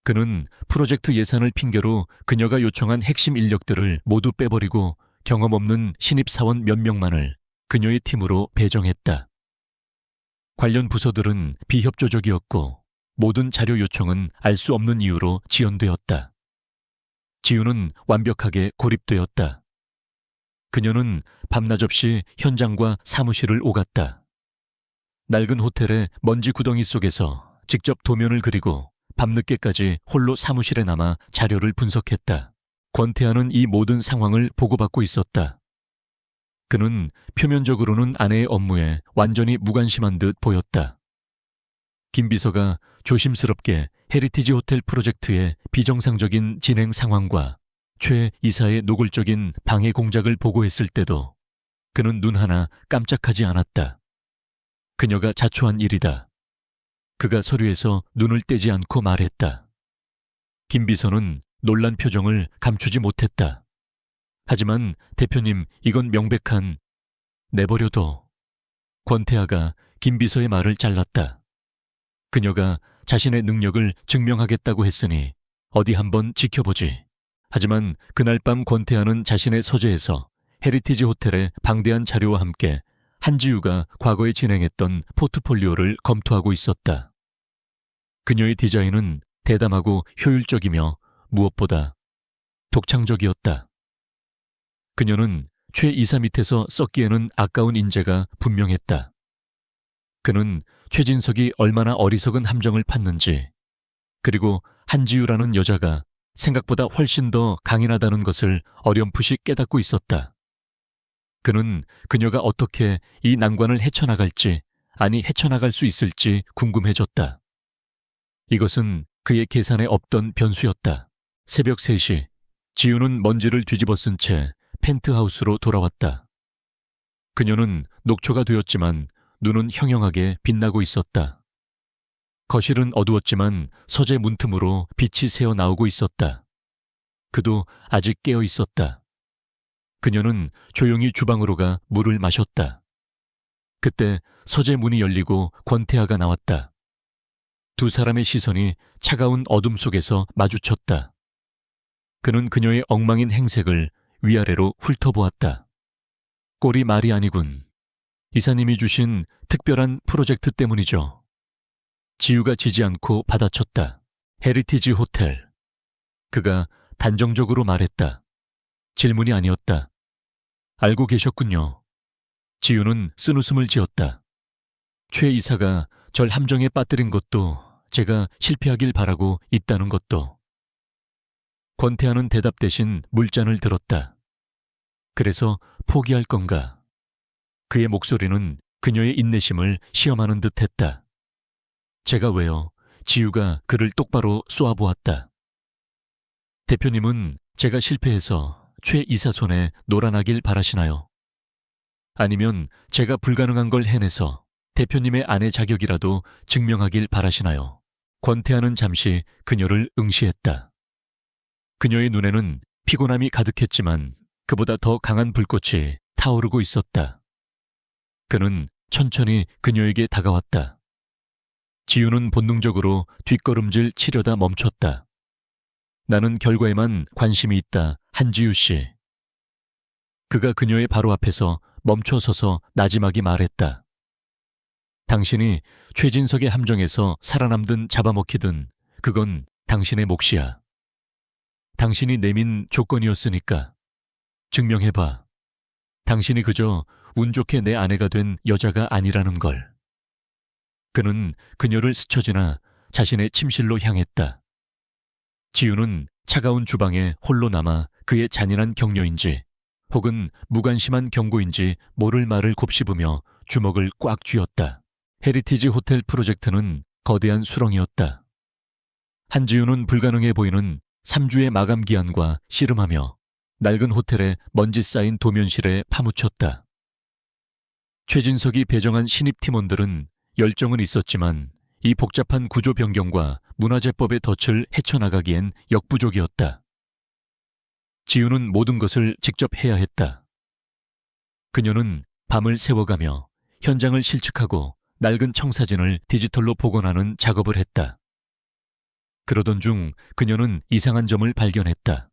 그는 프로젝트 예산을 핑계로 그녀가 요청한 핵심 인력들을 모두 빼버리고 경험 없는 신입사원 몇 명만을 그녀의 팀으로 배정했다. 관련 부서들은 비협조적이었고 모든 자료 요청은 알 수 없는 이유로 지연되었다. 지우는 완벽하게 고립되었다. 그녀는 밤낮 없이 현장과 사무실을 오갔다. 낡은 호텔의 먼지 구덩이 속에서 직접 도면을 그리고 밤늦게까지 홀로 사무실에 남아 자료를 분석했다. 권태하는 이 모든 상황을 보고받고 있었다. 그는 표면적으로는 아내의 업무에 완전히 무관심한 듯 보였다. 김 비서가 조심스럽게 헤리티지 호텔 프로젝트의 비정상적인 진행 상황과 최 이사의 노골적인 방해 공작을 보고했을 때도 그는 눈 하나 깜짝하지 않았다. 그녀가 자초한 일이다. 그가 서류에서 눈을 떼지 않고 말했다. 김 비서는 놀란 표정을 감추지 못했다. 하지만 대표님, 이건 명백한... 내버려둬. 권태하가 김 비서의 말을 잘랐다. 그녀가 자신의 능력을 증명하겠다고 했으니 어디 한번 지켜보지. 하지만 그날 밤 권태하는 자신의 서재에서 헤리티지 호텔의 방대한 자료와 함께 한지우가 과거에 진행했던 포트폴리오를 검토하고 있었다. 그녀의 디자인은 대담하고 효율적이며 무엇보다 독창적이었다. 그녀는 최 이사 밑에서 썩기에는 아까운 인재가 분명했다. 그는 최진석이 얼마나 어리석은 함정을 팠는지, 그리고 한지우라는 여자가 생각보다 훨씬 더 강인하다는 것을 어렴풋이 깨닫고 있었다. 그는 그녀가 어떻게 이 난관을 헤쳐나갈지, 아니 헤쳐나갈 수 있을지 궁금해졌다. 이것은 그의 계산에 없던 변수였다. 새벽 3시, 지우는 먼지를 뒤집어 쓴 채 펜트하우스로 돌아왔다. 그녀는 녹초가 되었지만 눈은 형형하게 빛나고 있었다. 거실은 어두웠지만 서재 문틈으로 빛이 새어 나오고 있었다. 그도 아직 깨어 있었다. 그녀는 조용히 주방으로 가 물을 마셨다. 그때 서재 문이 열리고 권태하가 나왔다. 두 사람의 시선이 차가운 어둠 속에서 마주쳤다. 그는 그녀의 엉망인 행색을 위아래로 훑어보았다. 꼴이 말이 아니군. 이사님이 주신 특별한 프로젝트 때문이죠. 지우가 지지 않고 받아쳤다. 헤리티지 호텔. 그가 단정적으로 말했다. 질문이 아니었다. 알고 계셨군요. 지우는 쓴웃음을 지었다. 최 이사가 절 함정에 빠뜨린 것도 제가 실패하길 바라고 있다는 것도. 권태하는 대답 대신 물잔을 들었다. 그래서 포기할 건가? 그의 목소리는 그녀의 인내심을 시험하는 듯했다. 제가 왜요? 지우가 그를 똑바로 쏘아보았다. 대표님은 제가 실패해서 최 이사 손에 놀아나길 바라시나요? 아니면 제가 불가능한 걸 해내서 대표님의 아내 자격이라도 증명하길 바라시나요? 권태하는 잠시 그녀를 응시했다. 그녀의 눈에는 피곤함이 가득했지만 그보다 더 강한 불꽃이 타오르고 있었다. 그는 천천히 그녀에게 다가왔다. 지우는 본능적으로 뒷걸음질 치려다 멈췄다. 나는 결과에만 관심이 있다, 한지우 씨. 그가 그녀의 바로 앞에서 멈춰서서 나지막이 말했다. 당신이 최진석의 함정에서 살아남든 잡아먹히든 그건 당신의 몫이야. 당신이 내민 조건이었으니까. 증명해봐. 당신이 그저 운 좋게 내 아내가 된 여자가 아니라는 걸. 그는 그녀를 스쳐 지나 자신의 침실로 향했다. 지우는 차가운 주방에 홀로 남아 그의 잔인한 격려인지 혹은 무관심한 경고인지 모를 말을 곱씹으며 주먹을 꽉 쥐었다. 헤리티지 호텔 프로젝트는 거대한 수렁이었다. 한지우는 불가능해 보이는 3주의 마감 기한과 씨름하며 낡은 호텔의 먼지 쌓인 도면실에 파묻혔다. 최진석이 배정한 신입 팀원들은 열정은 있었지만 이 복잡한 구조 변경과 문화재법의 덫을 헤쳐나가기엔 역부족이었다. 지우는 모든 것을 직접 해야 했다. 그녀는 밤을 새워가며 현장을 실측하고 낡은 청사진을 디지털로 복원하는 작업을 했다. 그러던 중 그녀는 이상한 점을 발견했다.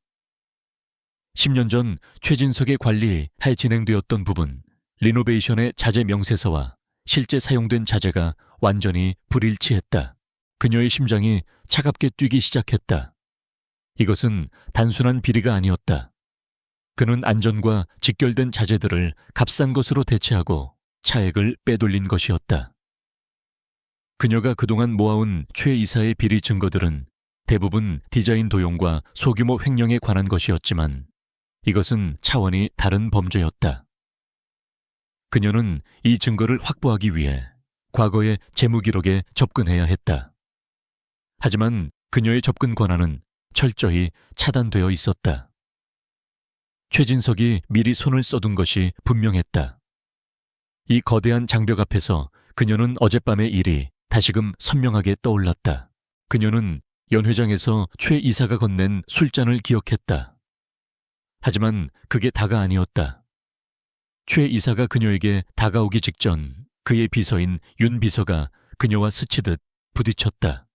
10년 전 최진석의 관리에 진행되었던 부분, 리노베이션의 자재 명세서와 실제 사용된 자재가 완전히 불일치했다. 그녀의 심장이 차갑게 뛰기 시작했다. 이것은 단순한 비리가 아니었다. 그는 안전과 직결된 자재들을 값싼 것으로 대체하고 차액을 빼돌린 것이었다. 그녀가 그동안 모아온 최 이사의 비리 증거들은 대부분 디자인 도용과 소규모 횡령에 관한 것이었지만 이것은 차원이 다른 범죄였다. 그녀는 이 증거를 확보하기 위해 과거의 재무 기록에 접근해야 했다. 하지만 그녀의 접근 권한은 철저히 차단되어 있었다. 최진석이 미리 손을 써둔 것이 분명했다. 이 거대한 장벽 앞에서 그녀는 어젯밤의 일이 다시금 선명하게 떠올랐다. 그녀는 연회장에서 최 이사가 건넨 술잔을 기억했다. 하지만 그게 다가 아니었다. 최 이사가 그녀에게 다가오기 직전 그의 비서인 윤 비서가 그녀와 스치듯 부딪혔다.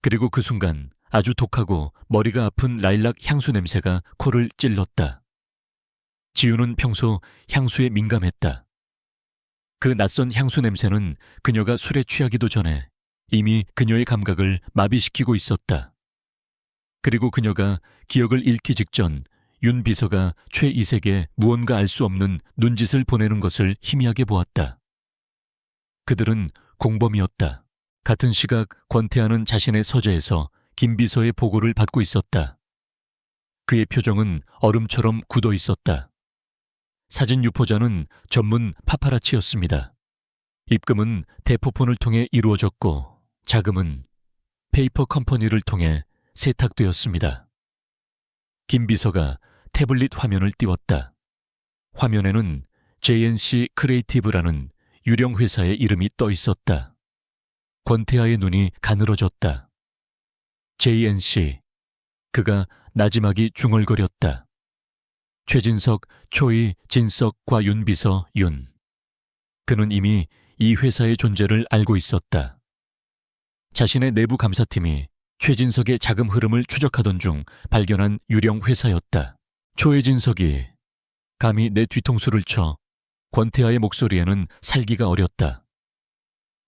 그리고 그 순간 아주 독하고 머리가 아픈 라일락 향수 냄새가 코를 찔렀다. 지우는 평소 향수에 민감했다. 그 낯선 향수 냄새는 그녀가 술에 취하기도 전에 이미 그녀의 감각을 마비시키고 있었다. 그리고 그녀가 기억을 잃기 직전 윤 비서가 최 이색에 무언가 알 수 없는 눈짓을 보내는 것을 희미하게 보았다. 그들은 공범이었다. 같은 시각 권태하는 자신의 서재에서 김 비서의 보고를 받고 있었다. 그의 표정은 얼음처럼 굳어 있었다. 사진 유포자는 전문 파파라치였습니다. 입금은 대포폰을 통해 이루어졌고 자금은 페이퍼 컴퍼니를 통해 세탁되었습니다. 김 비서가 태블릿 화면을 띄웠다. 화면에는 JNC 크리에이티브라는 유령 회사의 이름이 떠 있었다. 권태하의 눈이 가늘어졌다. JNC. 그가 나지막이 중얼거렸다. 최진석, 초이, 진석과 윤비서, 윤. 그는 이미 이 회사의 존재를 알고 있었다. 자신의 내부 감사팀이 최진석의 자금 흐름을 추적하던 중 발견한 유령 회사였다. 초해진석이 감히 내 뒤통수를 쳐. 권태하의 목소리에는 살기가 어렸다.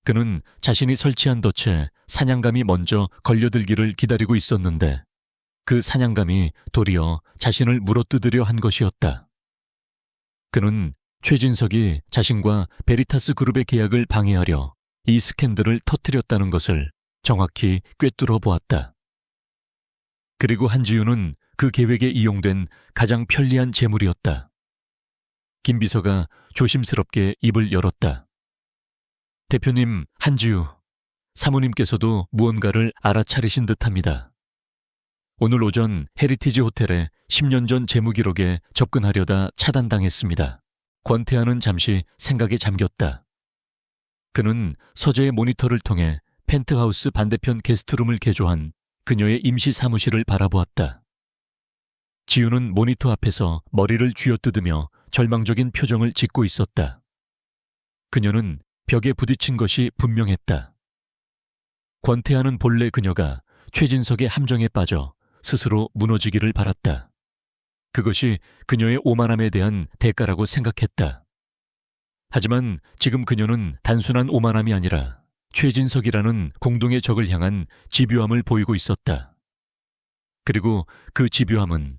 그는 자신이 설치한 덫에 사냥감이 먼저 걸려들기를 기다리고 있었는데 그 사냥감이 도리어 자신을 물어뜯으려 한 것이었다. 그는 최진석이 자신과 베리타스 그룹의 계약을 방해하려 이 스캔들을 터뜨렸다는 것을 정확히 꿰뚫어 보았다. 그리고 한지우는 그 계획에 이용된 가장 편리한 재물이었다. 김 비서가 조심스럽게 입을 열었다. 대표님, 한지우, 사모님께서도 무언가를 알아차리신 듯합니다. 오늘 오전 헤리티지 호텔에 10년 전 재무 기록에 접근하려다 차단당했습니다. 권태하는 잠시 생각에 잠겼다. 그는 서재의 모니터를 통해 펜트하우스 반대편 게스트룸을 개조한 그녀의 임시 사무실을 바라보았다. 지우는 모니터 앞에서 머리를 쥐어뜯으며 절망적인 표정을 짓고 있었다. 그녀는 벽에 부딪힌 것이 분명했다. 권태하는 본래 그녀가 최진석의 함정에 빠져 스스로 무너지기를 바랐다. 그것이 그녀의 오만함에 대한 대가라고 생각했다. 하지만 지금 그녀는 단순한 오만함이 아니라 최진석이라는 공동의 적을 향한 집요함을 보이고 있었다. 그리고 그 집요함은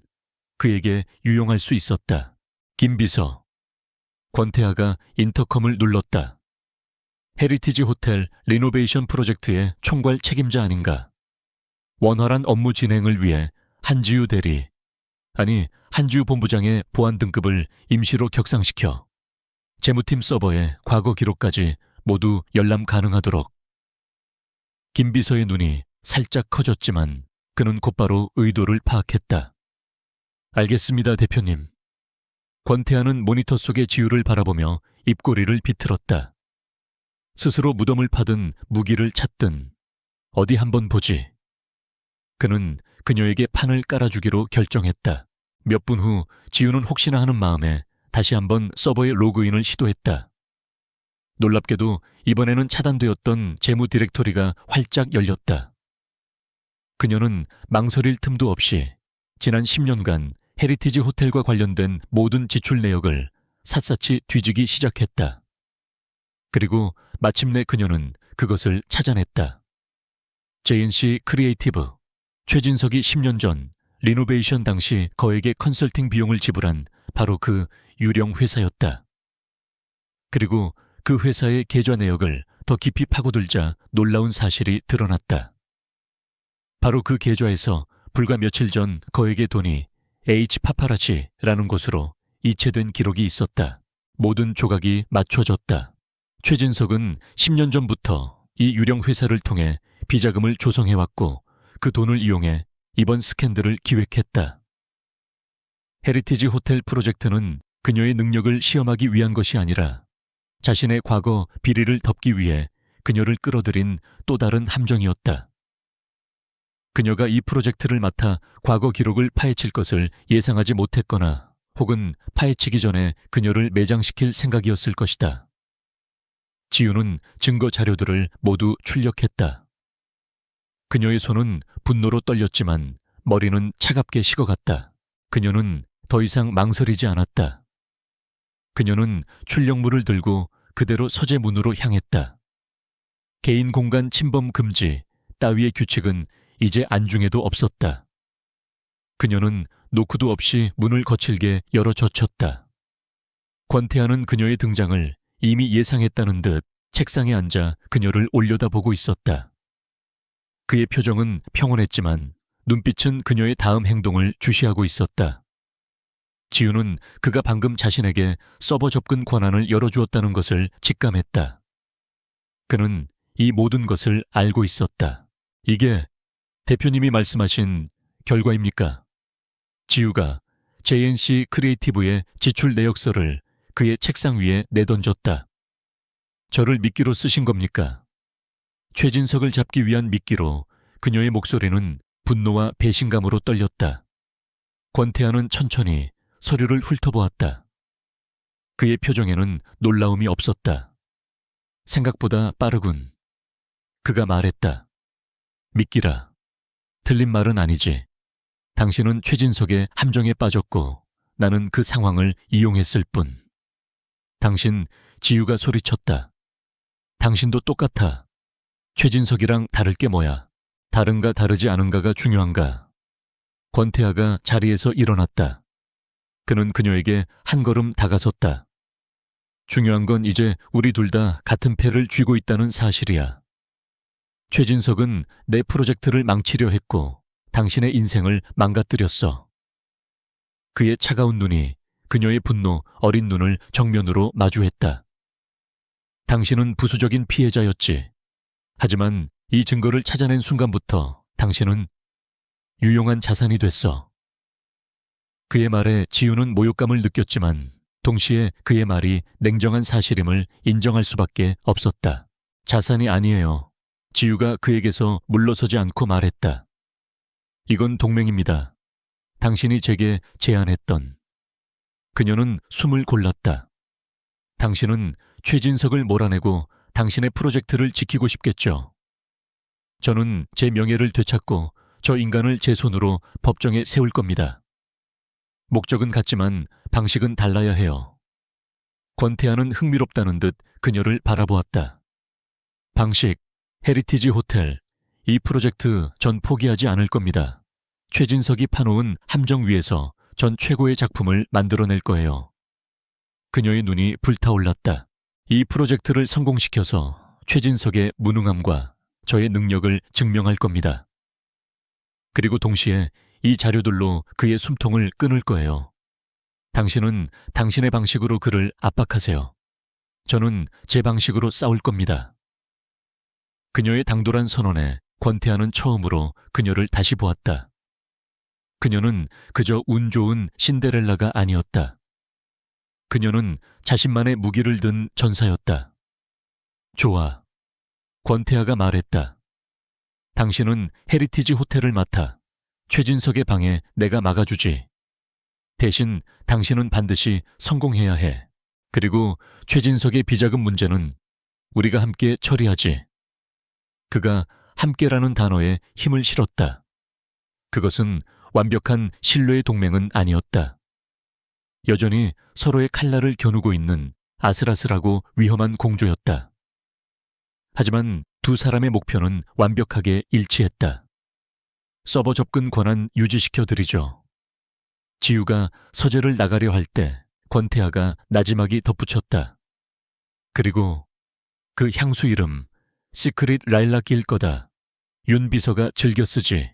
그에게 유용할 수 있었다. 김 비서. 권태하가 인터컴을 눌렀다. 헤리티지 호텔 리노베이션 프로젝트의 총괄 책임자 아닌가. 원활한 업무 진행을 위해 한지우 대리, 아니 한지우 본부장의 보안 등급을 임시로 격상시켜 재무팀 서버에 과거 기록까지 모두 열람 가능하도록. 김 비서의 눈이 살짝 커졌지만 그는 곧바로 의도를 파악했다. 알겠습니다, 대표님. 권태하는 모니터 속의 지우를 바라보며 입꼬리를 비틀었다. 스스로 무덤을 파든 무기를 찾든 어디 한번 보지. 그는 그녀에게 판을 깔아주기로 결정했다. 몇 분 후 지우는 혹시나 하는 마음에 다시 한번 서버에 로그인을 시도했다. 놀랍게도 이번에는 차단되었던 재무 디렉토리가 활짝 열렸다. 그녀는 망설일 틈도 없이 지난 10년간 헤리티지 호텔과 관련된 모든 지출 내역을 샅샅이 뒤지기 시작했다. 그리고 마침내 그녀는 그것을 찾아냈다. JNC 크리에이티브, 최진석이 10년 전 리노베이션 당시 거액의 컨설팅 비용을 지불한 바로 그 유령 회사였다. 그리고 그 회사의 계좌 내역을 더 깊이 파고들자 놀라운 사실이 드러났다. 바로 그 계좌에서 불과 며칠 전 거액의 돈이 H 파파라치라는 곳으로 이체된 기록이 있었다. 모든 조각이 맞춰졌다. 최진석은 10년 전부터 이 유령 회사를 통해 비자금을 조성해왔고 그 돈을 이용해 이번 스캔들을 기획했다. 헤리티지 호텔 프로젝트는 그녀의 능력을 시험하기 위한 것이 아니라 자신의 과거 비리를 덮기 위해 그녀를 끌어들인 또 다른 함정이었다. 그녀가 이 프로젝트를 맡아 과거 기록을 파헤칠 것을 예상하지 못했거나 혹은 파헤치기 전에 그녀를 매장시킬 생각이었을 것이다. 지우는 증거 자료들을 모두 출력했다. 그녀의 손은 분노로 떨렸지만 머리는 차갑게 식어갔다. 그녀는 더 이상 망설이지 않았다. 그녀는 출력물을 들고 그대로 서재 문으로 향했다. 개인 공간 침범 금지 따위의 규칙은 이제 안중에도 없었다. 그녀는 노크도 없이 문을 거칠게 열어 젖혔다. 권태하는 그녀의 등장을 이미 예상했다는 듯 책상에 앉아 그녀를 올려다보고 있었다. 그의 표정은 평온했지만 눈빛은 그녀의 다음 행동을 주시하고 있었다. 지우는 그가 방금 자신에게 서버 접근 권한을 열어주었다는 것을 직감했다. 그는 이 모든 것을 알고 있었다. 이게 대표님이 말씀하신 결과입니까? 지우가 JNC 크리에이티브의 지출 내역서를 그의 책상 위에 내던졌다. 저를 미끼로 쓰신 겁니까? 최진석을 잡기 위한 미끼로 그녀의 목소리는 분노와 배신감으로 떨렸다. 권태하는 천천히 서류를 훑어보았다. 그의 표정에는 놀라움이 없었다. 생각보다 빠르군. 그가 말했다. 미끼라. 틀린 말은 아니지. 당신은 최진석의 함정에 빠졌고 나는 그 상황을 이용했을 뿐. 당신, 지우가 소리쳤다. 당신도 똑같아. 최진석이랑 다를 게 뭐야? 다른가 다르지 않은가가 중요한가? 권태하가 자리에서 일어났다. 그는 그녀에게 한 걸음 다가섰다. 중요한 건 이제 우리 둘 다 같은 패를 쥐고 있다는 사실이야. 최진석은 내 프로젝트를 망치려 했고 당신의 인생을 망가뜨렸어. 그의 차가운 눈이 그녀의 분노 어린 눈을 정면으로 마주했다. 당신은 부수적인 피해자였지. 하지만 이 증거를 찾아낸 순간부터 당신은 유용한 자산이 됐어. 그의 말에 지우는 모욕감을 느꼈지만 동시에 그의 말이 냉정한 사실임을 인정할 수밖에 없었다. 자산이 아니에요. 지우가 그에게서 물러서지 않고 말했다. 이건 동맹입니다. 당신이 제게 제안했던. 그녀는 숨을 골랐다. 당신은 최진석을 몰아내고 당신의 프로젝트를 지키고 싶겠죠. 저는 제 명예를 되찾고 저 인간을 제 손으로 법정에 세울 겁니다. 목적은 같지만 방식은 달라야 해요. 권태하는 흥미롭다는 듯 그녀를 바라보았다. 방식, 헤리티지 호텔, 이 프로젝트 전 포기하지 않을 겁니다. 최진석이 파놓은 함정 위에서 전 최고의 작품을 만들어낼 거예요. 그녀의 눈이 불타올랐다. 이 프로젝트를 성공시켜서 최진석의 무능함과 저의 능력을 증명할 겁니다. 그리고 동시에 이 자료들로 그의 숨통을 끊을 거예요. 당신은 당신의 방식으로 그를 압박하세요. 저는 제 방식으로 싸울 겁니다. 그녀의 당돌한 선언에 권태하는 처음으로 그녀를 다시 보았다. 그녀는 그저 운 좋은 신데렐라가 아니었다. 그녀는 자신만의 무기를 든 전사였다. 좋아. 권태아가 말했다. 당신은 헤리티지 호텔을 맡아. 최진석의 방에 내가 막아주지. 대신 당신은 반드시 성공해야 해. 그리고 최진석의 비자금 문제는 우리가 함께 처리하지. 그가 함께라는 단어에 힘을 실었다. 그것은 완벽한 신뢰의 동맹은 아니었다. 여전히 서로의 칼날을 겨누고 있는 아슬아슬하고 위험한 공조였다. 하지만 두 사람의 목표는 완벽하게 일치했다. 서버 접근 권한 유지시켜드리죠. 지우가 서재를 나가려 할 때 권태아가 나지막이 덧붙였다. 그리고 그 향수 이름 시크릿 라일락일 거다. 윤 비서가 즐겨 쓰지.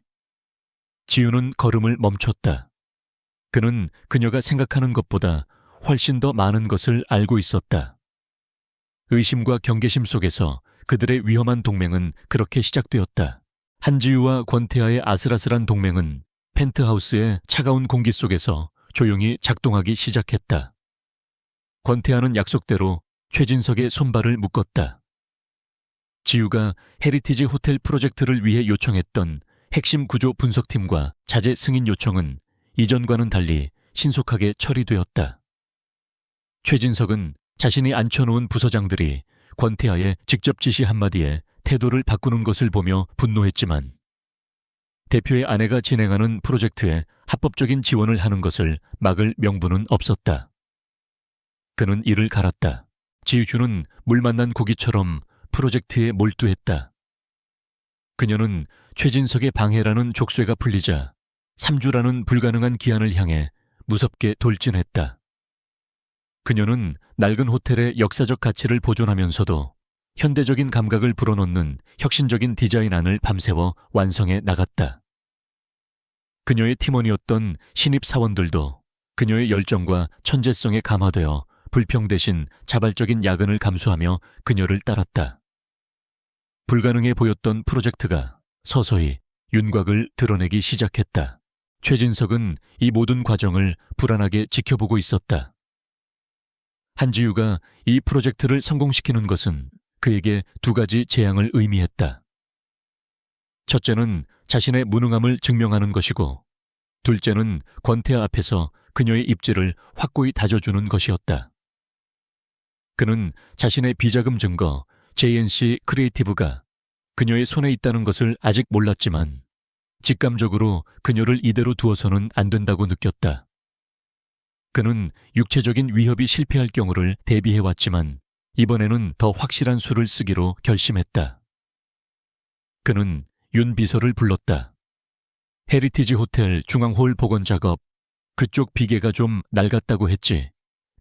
지우는 걸음을 멈췄다. 그는 그녀가 생각하는 것보다 훨씬 더 많은 것을 알고 있었다. 의심과 경계심 속에서 그들의 위험한 동맹은 그렇게 시작되었다. 한지우와 권태아의 아슬아슬한 동맹은 펜트하우스의 차가운 공기 속에서 조용히 작동하기 시작했다. 권태아는 약속대로 최진석의 손발을 묶었다. 지우가 헤리티지 호텔 프로젝트를 위해 요청했던 핵심 구조 분석팀과 자재 승인 요청은 이전과는 달리 신속하게 처리되었다. 최진석은 자신이 앉혀놓은 부서장들이 권태아의 직접 지시 한마디에 태도를 바꾸는 것을 보며 분노했지만 대표의 아내가 진행하는 프로젝트에 합법적인 지원을 하는 것을 막을 명분은 없었다. 그는 이를 갈았다. 지우는 물 만난 고기처럼 프로젝트에 몰두했다. 그녀는 최진석의 방해라는 족쇄가 풀리자 3주라는 불가능한 기한을 향해 무섭게 돌진했다. 그녀는 낡은 호텔의 역사적 가치를 보존하면서도 현대적인 감각을 불어넣는 혁신적인 디자인안을 밤새워 완성해 나갔다. 그녀의 팀원이었던 신입 사원들도 그녀의 열정과 천재성에 감화되어 불평 대신 자발적인 야근을 감수하며 그녀를 따랐다. 불가능해 보였던 프로젝트가 서서히 윤곽을 드러내기 시작했다. 최진석은 이 모든 과정을 불안하게 지켜보고 있었다. 한지우가 이 프로젝트를 성공시키는 것은 그에게 두 가지 재앙을 의미했다. 첫째는 자신의 무능함을 증명하는 것이고, 둘째는 권태아 앞에서 그녀의 입지를 확고히 다져주는 것이었다. 그는 자신의 비자금 증거 JNC 크리에이티브가 그녀의 손에 있다는 것을 아직 몰랐지만 직감적으로 그녀를 이대로 두어서는 안 된다고 느꼈다. 그는 육체적인 위협이 실패할 경우를 대비해왔지만 이번에는 더 확실한 수를 쓰기로 결심했다. 그는 윤 비서를 불렀다. 헤리티지 호텔 중앙홀 복원 작업, 그쪽 비계가 좀 낡았다고 했지.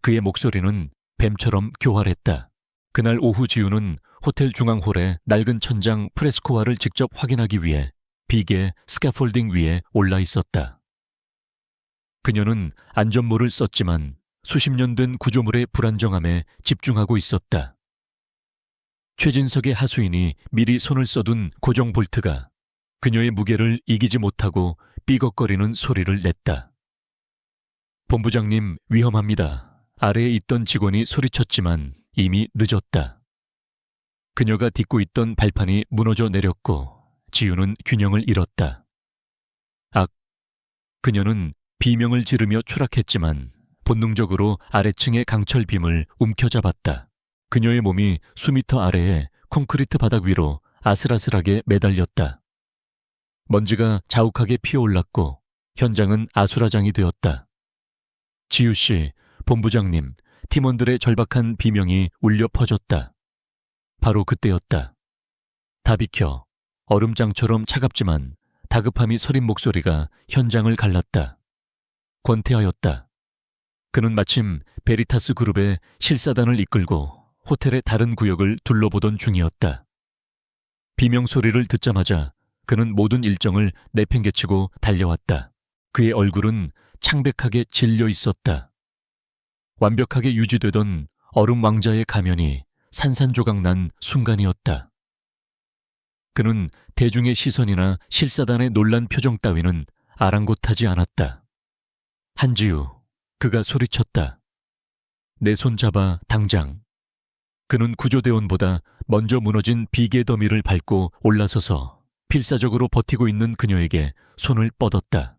그의 목소리는 뱀처럼 교활했다. 그날 오후 지우는 호텔 중앙홀의 낡은 천장 프레스코화를 직접 확인하기 위해 비계 스캐폴딩 위에 올라 있었다. 그녀는 안전모를 썼지만 수십 년 된 구조물의 불안정함에 집중하고 있었다. 최진석의 하수인이 미리 손을 써둔 고정 볼트가 그녀의 무게를 이기지 못하고 삐걱거리는 소리를 냈다. 본부장님, 위험합니다. 아래에 있던 직원이 소리쳤지만 이미 늦었다. 그녀가 딛고 있던 발판이 무너져 내렸고 지우는 균형을 잃었다. 악! 그녀는 비명을 지르며 추락했지만 본능적으로 아래층의 강철빔을 움켜잡았다. 그녀의 몸이 수미터 아래에 콘크리트 바닥 위로 아슬아슬하게 매달렸다. 먼지가 자욱하게 피어올랐고 현장은 아수라장이 되었다. 지우 씨, 본부장님, 팀원들의 절박한 비명이 울려 퍼졌다. 바로 그때였다. 다 비켜. 얼음장처럼 차갑지만 다급함이 서린 목소리가 현장을 갈랐다. 권태아였다. 그는 마침 베리타스 그룹의 실사단을 이끌고 호텔의 다른 구역을 둘러보던 중이었다. 비명 소리를 듣자마자 그는 모든 일정을 내팽개치고 달려왔다. 그의 얼굴은 창백하게 질려 있었다. 완벽하게 유지되던 얼음 왕자의 가면이 산산조각 난 순간이었다. 그는 대중의 시선이나 실사단의 놀란 표정 따위는 아랑곳하지 않았다. 한지우, 그가 소리쳤다. 내 손 잡아 당장. 그는 구조대원보다 먼저 무너진 비계 더미를 밟고 올라서서 필사적으로 버티고 있는 그녀에게 손을 뻗었다.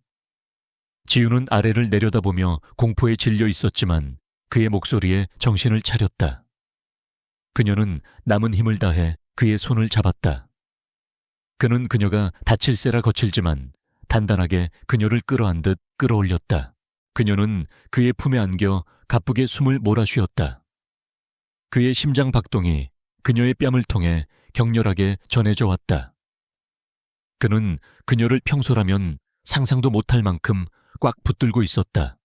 지우는 아래를 내려다보며 공포에 질려 있었지만 그의 목소리에 정신을 차렸다. 그녀는 남은 힘을 다해 그의 손을 잡았다. 그는 그녀가 다칠세라 거칠지만 단단하게 그녀를 끌어안듯 끌어올렸다. 그녀는 그의 품에 안겨 가쁘게 숨을 몰아쉬었다. 그의 심장 박동이 그녀의 뺨을 통해 격렬하게 전해져 왔다. 그는 그녀를 평소라면 상상도 못할 만큼 꽉 붙들고 있었다.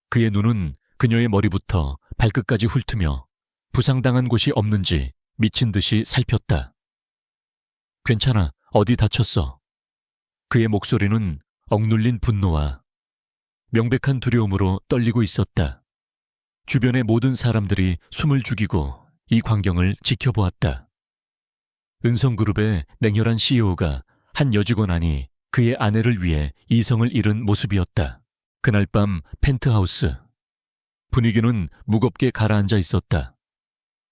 그의 눈은 그녀의 머리부터 발끝까지 훑으며 부상당한 곳이 없는지 미친 듯이 살폈다. 괜찮아, 어디 다쳤어? 그의 목소리는 억눌린 분노와 명백한 두려움으로 떨리고 있었다. 주변의 모든 사람들이 숨을 죽이고 이 광경을 지켜보았다. 은성그룹의 냉혈한 CEO가 한 여직원 아니 그의 아내를 위해 이성을 잃은 모습이었다. 그날 밤 펜트하우스. 분위기는 무겁게 가라앉아 있었다.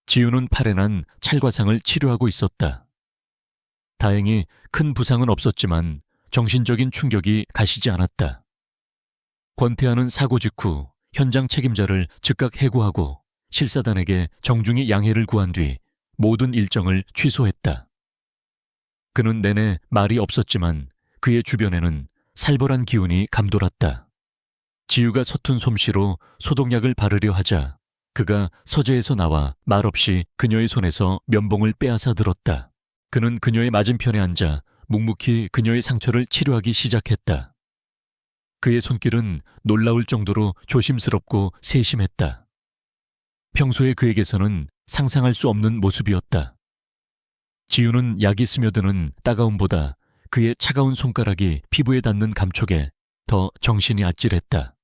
지우는 팔에 난 찰과상을 치료하고 있었다. 다행히 큰 부상은 없었지만 정신적인 충격이 가시지 않았다. 권태하는 사고 직후 현장 책임자를 즉각 해고하고 실사단에게 정중히 양해를 구한 뒤 모든 일정을 취소했다. 그는 내내 말이 없었지만 그의 주변에는 살벌한 기운이 감돌았다. 지우가 서툰 솜씨로 소독약을 바르려 하자 그가 서재에서 나와 말없이 그녀의 손에서 면봉을 빼앗아 들었다. 그는 그녀의 맞은편에 앉아 묵묵히 그녀의 상처를 치료하기 시작했다. 그의 손길은 놀라울 정도로 조심스럽고 세심했다. 평소에 그에게서는 상상할 수 없는 모습이었다. 지우는 약이 스며드는 따가움보다 그의 차가운 손가락이 피부에 닿는 감촉에 더 정신이 아찔했다.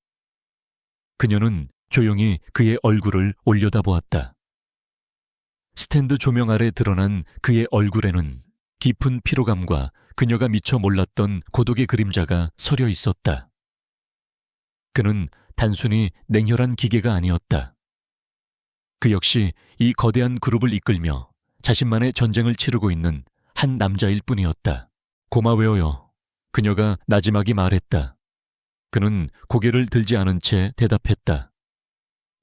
그녀는 조용히 그의 얼굴을 올려다보았다. 스탠드 조명 아래 드러난 그의 얼굴에는 깊은 피로감과 그녀가 미처 몰랐던 고독의 그림자가 서려 있었다. 그는 단순히 냉혈한 기계가 아니었다. 그 역시 이 거대한 그룹을 이끌며 자신만의 전쟁을 치르고 있는 한 남자일 뿐이었다. 고마워요. 그녀가 나지막이 말했다. 그는 고개를 들지 않은 채 대답했다.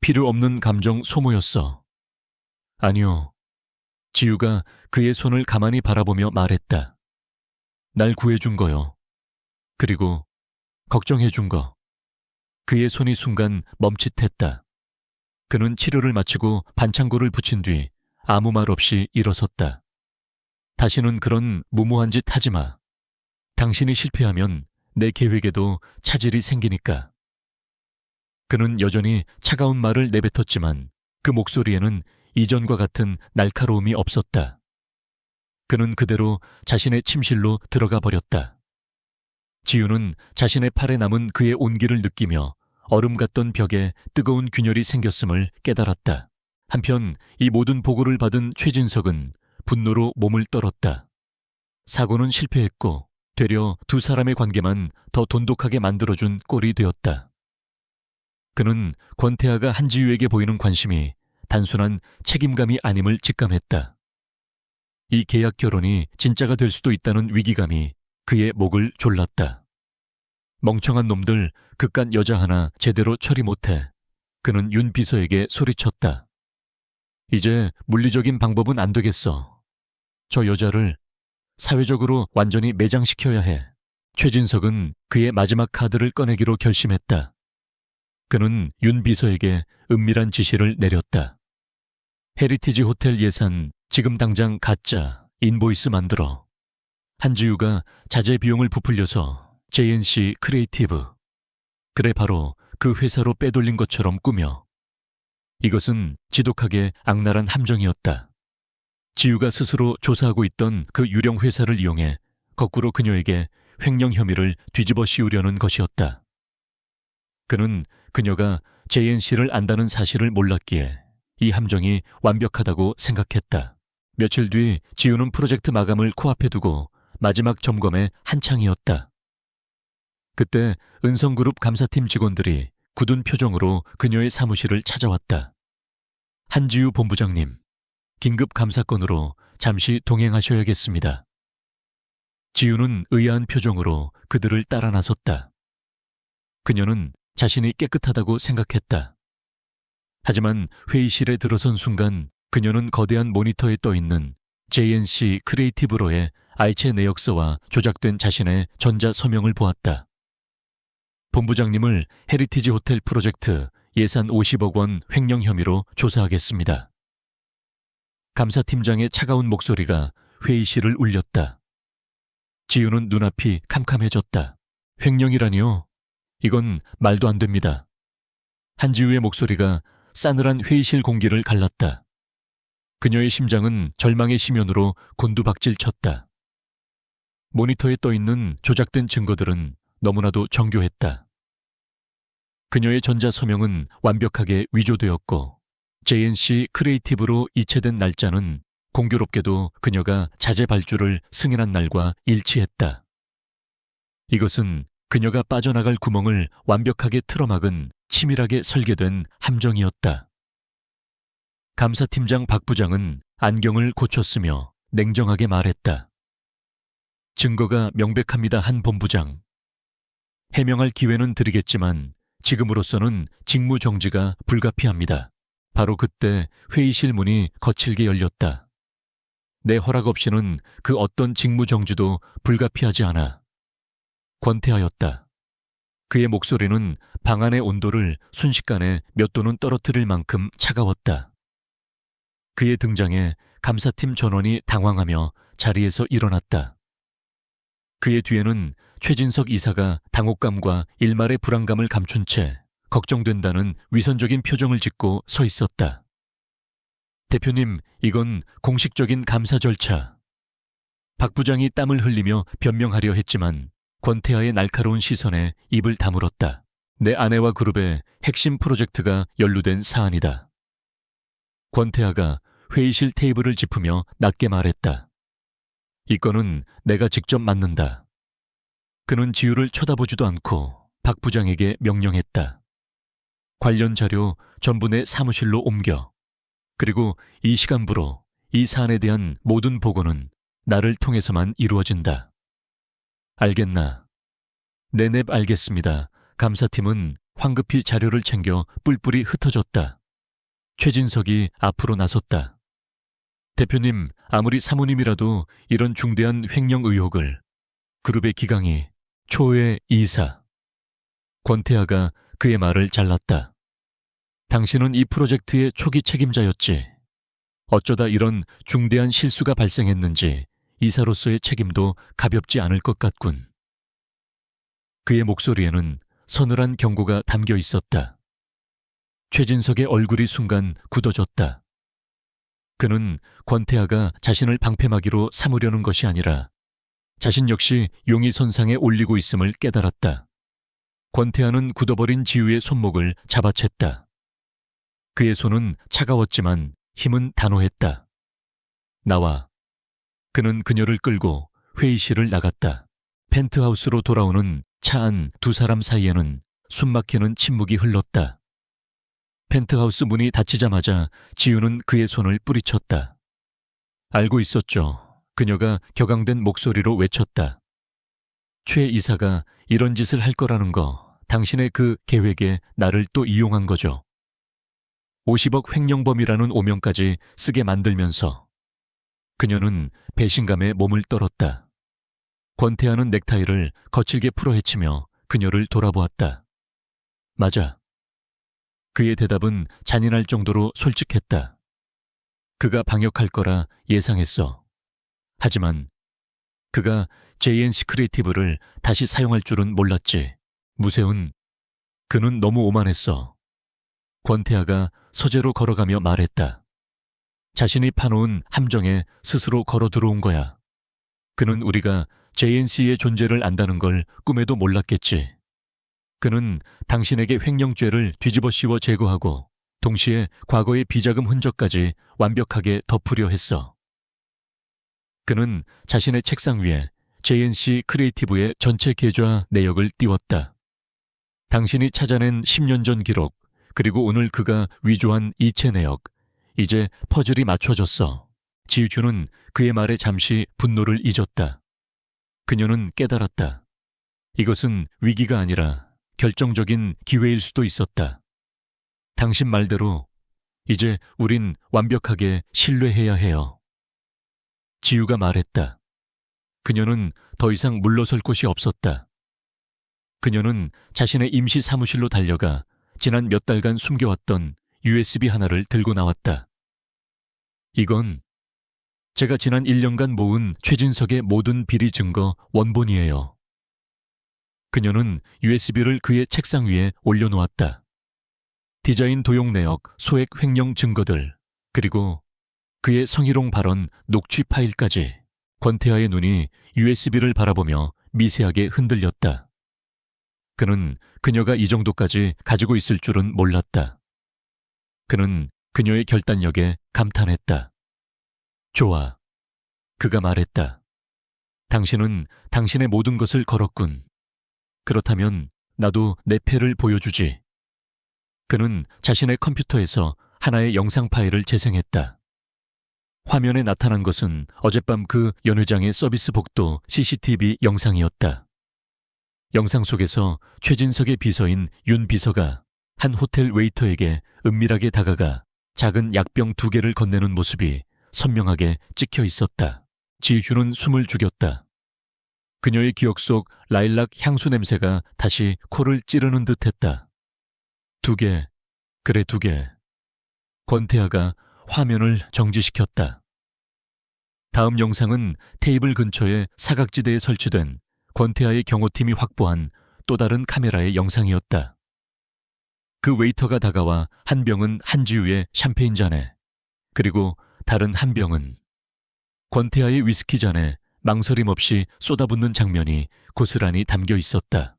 필요 없는 감정 소모였어. 아니요. 지우가 그의 손을 가만히 바라보며 말했다. 날 구해준 거요. 그리고 걱정해준 거. 그의 손이 순간 멈칫했다. 그는 치료를 마치고 반창고를 붙인 뒤 아무 말 없이 일어섰다. 다시는 그런 무모한 짓 하지 마. 당신이 실패하면 내 계획에도 차질이 생기니까. 그는 여전히 차가운 말을 내뱉었지만 그 목소리에는 이전과 같은 날카로움이 없었다. 그는 그대로 자신의 침실로 들어가 버렸다. 지우는 자신의 팔에 남은 그의 온기를 느끼며 얼음 같던 벽에 뜨거운 균열이 생겼음을 깨달았다. 한편 이 모든 보고를 받은 최진석은 분노로 몸을 떨었다. 사고는 실패했고 되려 두 사람의 관계만 더 돈독하게 만들어준 꼴이 되었다. 그는 권태하가 한지우에게 보이는 관심이 단순한 책임감이 아님을 직감했다. 이 계약 결혼이 진짜가 될 수도 있다는 위기감이 그의 목을 졸랐다. 멍청한 놈들 그깟 여자 하나 제대로 처리 못해. 그는 윤 비서에게 소리쳤다. 이제 물리적인 방법은 안 되겠어. 저 여자를 사회적으로 완전히 매장시켜야 해. 최진석은 그의 마지막 카드를 꺼내기로 결심했다. 그는 윤 비서에게 은밀한 지시를 내렸다. 헤리티지 호텔 예산 지금 당장 가짜 인보이스 만들어. 한지우가 자재 비용을 부풀려서 JNC 크리에이티브. 그래 바로 그 회사로 빼돌린 것처럼 꾸며. 이것은 지독하게 악랄한 함정이었다. 지우가 스스로 조사하고 있던 그 유령 회사를 이용해 거꾸로 그녀에게 횡령 혐의를 뒤집어 씌우려는 것이었다. 그는 그녀가 JNC를 안다는 사실을 몰랐기에 이 함정이 완벽하다고 생각했다. 며칠 뒤 지우는 프로젝트 마감을 코앞에 두고 마지막 점검에 한창이었다. 그때 은성그룹 감사팀 직원들이 굳은 표정으로 그녀의 사무실을 찾아왔다. 한지우 본부장님, 긴급 감사건으로 잠시 동행하셔야겠습니다. 지우는 의아한 표정으로 그들을 따라 나섰다. 그녀는 자신이 깨끗하다고 생각했다. 하지만 회의실에 들어선 순간 그녀는 거대한 모니터에 떠있는 JNC 크리에이티브로의 아이체 내역서와 조작된 자신의 전자 서명을 보았다. 본부장님을 헤리티지 호텔 프로젝트 예산 50억 원 횡령 혐의로 조사하겠습니다. 감사팀장의 차가운 목소리가 회의실을 울렸다. 지우는 눈앞이 캄캄해졌다. 횡령이라니요? 이건 말도 안 됩니다. 한지우의 목소리가 싸늘한 회의실 공기를 갈랐다. 그녀의 심장은 절망의 심연으로 곤두박질 쳤다. 모니터에 떠있는 조작된 증거들은 너무나도 정교했다. 그녀의 전자 서명은 완벽하게 위조되었고 JNC 크리에이티브로 이체된 날짜는 공교롭게도 그녀가 자재 발주를 승인한 날과 일치했다. 이것은 그녀가 빠져나갈 구멍을 완벽하게 틀어막은 치밀하게 설계된 함정이었다. 감사팀장 박 부장은 안경을 고쳤으며 냉정하게 말했다. 증거가 명백합니다, 한 본부장. 해명할 기회는 드리겠지만 지금으로서는 직무 정지가 불가피합니다. 바로 그때 회의실 문이 거칠게 열렸다. 내 허락 없이는 그 어떤 직무 정지도 불가피하지 않아. 권태하였다. 그의 목소리는 방 안의 온도를 순식간에 몇 도는 떨어뜨릴 만큼 차가웠다. 그의 등장에 감사팀 전원이 당황하며 자리에서 일어났다. 그의 뒤에는 최진석 이사가 당혹감과 일말의 불안감을 감춘 채 걱정된다는 위선적인 표정을 짓고 서 있었다. 대표님, 이건 공식적인 감사 절차. 박 부장이 땀을 흘리며 변명하려 했지만 권태하의 날카로운 시선에 입을 다물었다. 내 아내와 그룹의 핵심 프로젝트가 연루된 사안이다. 권태하가 회의실 테이블을 짚으며 낮게 말했다. 이 건은 내가 직접 맡는다. 그는 지우를 쳐다보지도 않고 박 부장에게 명령했다. 관련 자료 전부 내 사무실로 옮겨. 그리고 이 시간부로 이 사안에 대한 모든 보고는 나를 통해서만 이루어진다. 알겠나? 네넵 알겠습니다. 감사팀은 황급히 자료를 챙겨 뿔뿔이 흩어졌다. 최진석이 앞으로 나섰다. 대표님, 아무리 사모님이라도 이런 중대한 횡령 의혹을. 그룹의 기강이 초의 이사. 권태하가 그의 말을 잘랐다. 당신은 이 프로젝트의 초기 책임자였지. 어쩌다 이런 중대한 실수가 발생했는지 이사로서의 책임도 가볍지 않을 것 같군. 그의 목소리에는 서늘한 경고가 담겨 있었다. 최진석의 얼굴이 순간 굳어졌다. 그는 권태하가 자신을 방패막이로 삼으려는 것이 아니라 자신 역시 용의 선상에 올리고 있음을 깨달았다. 권태하는 굳어버린 지우의 손목을 잡아챘다. 그의 손은 차가웠지만 힘은 단호했다. 나와. 그는 그녀를 끌고 회의실을 나갔다. 펜트하우스로 돌아오는 차 안 두 사람 사이에는 숨막히는 침묵이 흘렀다. 펜트하우스 문이 닫히자마자 지우는 그의 손을 뿌리쳤다. 알고 있었죠. 그녀가 격앙된 목소리로 외쳤다. 최 이사가 이런 짓을 할 거라는 거, 당신의 그 계획에 나를 또 이용한 거죠. 50억 횡령범이라는 오명까지 쓰게 만들면서. 그녀는 배신감에 몸을 떨었다. 권태하는 넥타이를 거칠게 풀어헤치며 그녀를 돌아보았다. 맞아. 그의 대답은 잔인할 정도로 솔직했다. 그가 방역할 거라 예상했어. 하지만 그가 JNC 크리에이티브를 다시 사용할 줄은 몰랐지. 무세훈, 그는 너무 오만했어. 권태하가 서재로 걸어가며 말했다. 자신이 파놓은 함정에 스스로 걸어 들어온 거야. 그는 우리가 JNC의 존재를 안다는 걸 꿈에도 몰랐겠지. 그는 당신에게 횡령죄를 뒤집어 씌워 제거하고 동시에 과거의 비자금 흔적까지 완벽하게 덮으려 했어. 그는 자신의 책상 위에 JNC 크리에이티브의 전체 계좌 내역을 띄웠다. 당신이 찾아낸 10년 전 기록, 그리고 오늘 그가 위조한 이체 내역, 이제 퍼즐이 맞춰졌어. 지휘주는 그의 말에 잠시 분노를 잊었다. 그녀는 깨달았다. 이것은 위기가 아니라 결정적인 기회일 수도 있었다. 당신 말대로 이제 우린 완벽하게 신뢰해야 해요. 지유가 말했다. 그녀는 더 이상 물러설 곳이 없었다. 그녀는 자신의 임시 사무실로 달려가 지난 몇 달간 숨겨왔던 USB 하나를 들고 나왔다. 이건 제가 지난 1년간 모은 최진석의 모든 비리 증거 원본이에요. 그녀는 USB를 그의 책상 위에 올려놓았다. 디자인 도용 내역, 소액 횡령 증거들, 그리고 그의 성희롱 발언 녹취 파일까지. 권태하의 눈이 USB를 바라보며 미세하게 흔들렸다. 그는 그녀가 이 정도까지 가지고 있을 줄은 몰랐다. 그는 그녀의 결단력에 감탄했다. 좋아. 그가 말했다. 당신은 당신의 모든 것을 걸었군. 그렇다면 나도 내 패를 보여주지. 그는 자신의 컴퓨터에서 하나의 영상 파일을 재생했다. 화면에 나타난 것은 어젯밤 그 연회장의 서비스 복도 CCTV 영상이었다. 영상 속에서 최진석의 비서인 윤 비서가 한 호텔 웨이터에게 은밀하게 다가가 작은 약병 2개를 건네는 모습이 선명하게 찍혀 있었다. 지휘주는 숨을 죽였다. 그녀의 기억 속 라일락 향수 냄새가 다시 코를 찌르는 듯했다. 2개, 그래 2개. 권태하가 화면을 정지시켰다. 다음 영상은 테이블 근처의 사각지대에 설치된 권태하의 경호팀이 확보한 또 다른 카메라의 영상이었다. 그 웨이터가 다가와 한 병은 한지우의 샴페인 잔에, 그리고 다른 한 병은 권태하의 위스키 잔에 망설임 없이 쏟아붓는 장면이 고스란히 담겨 있었다.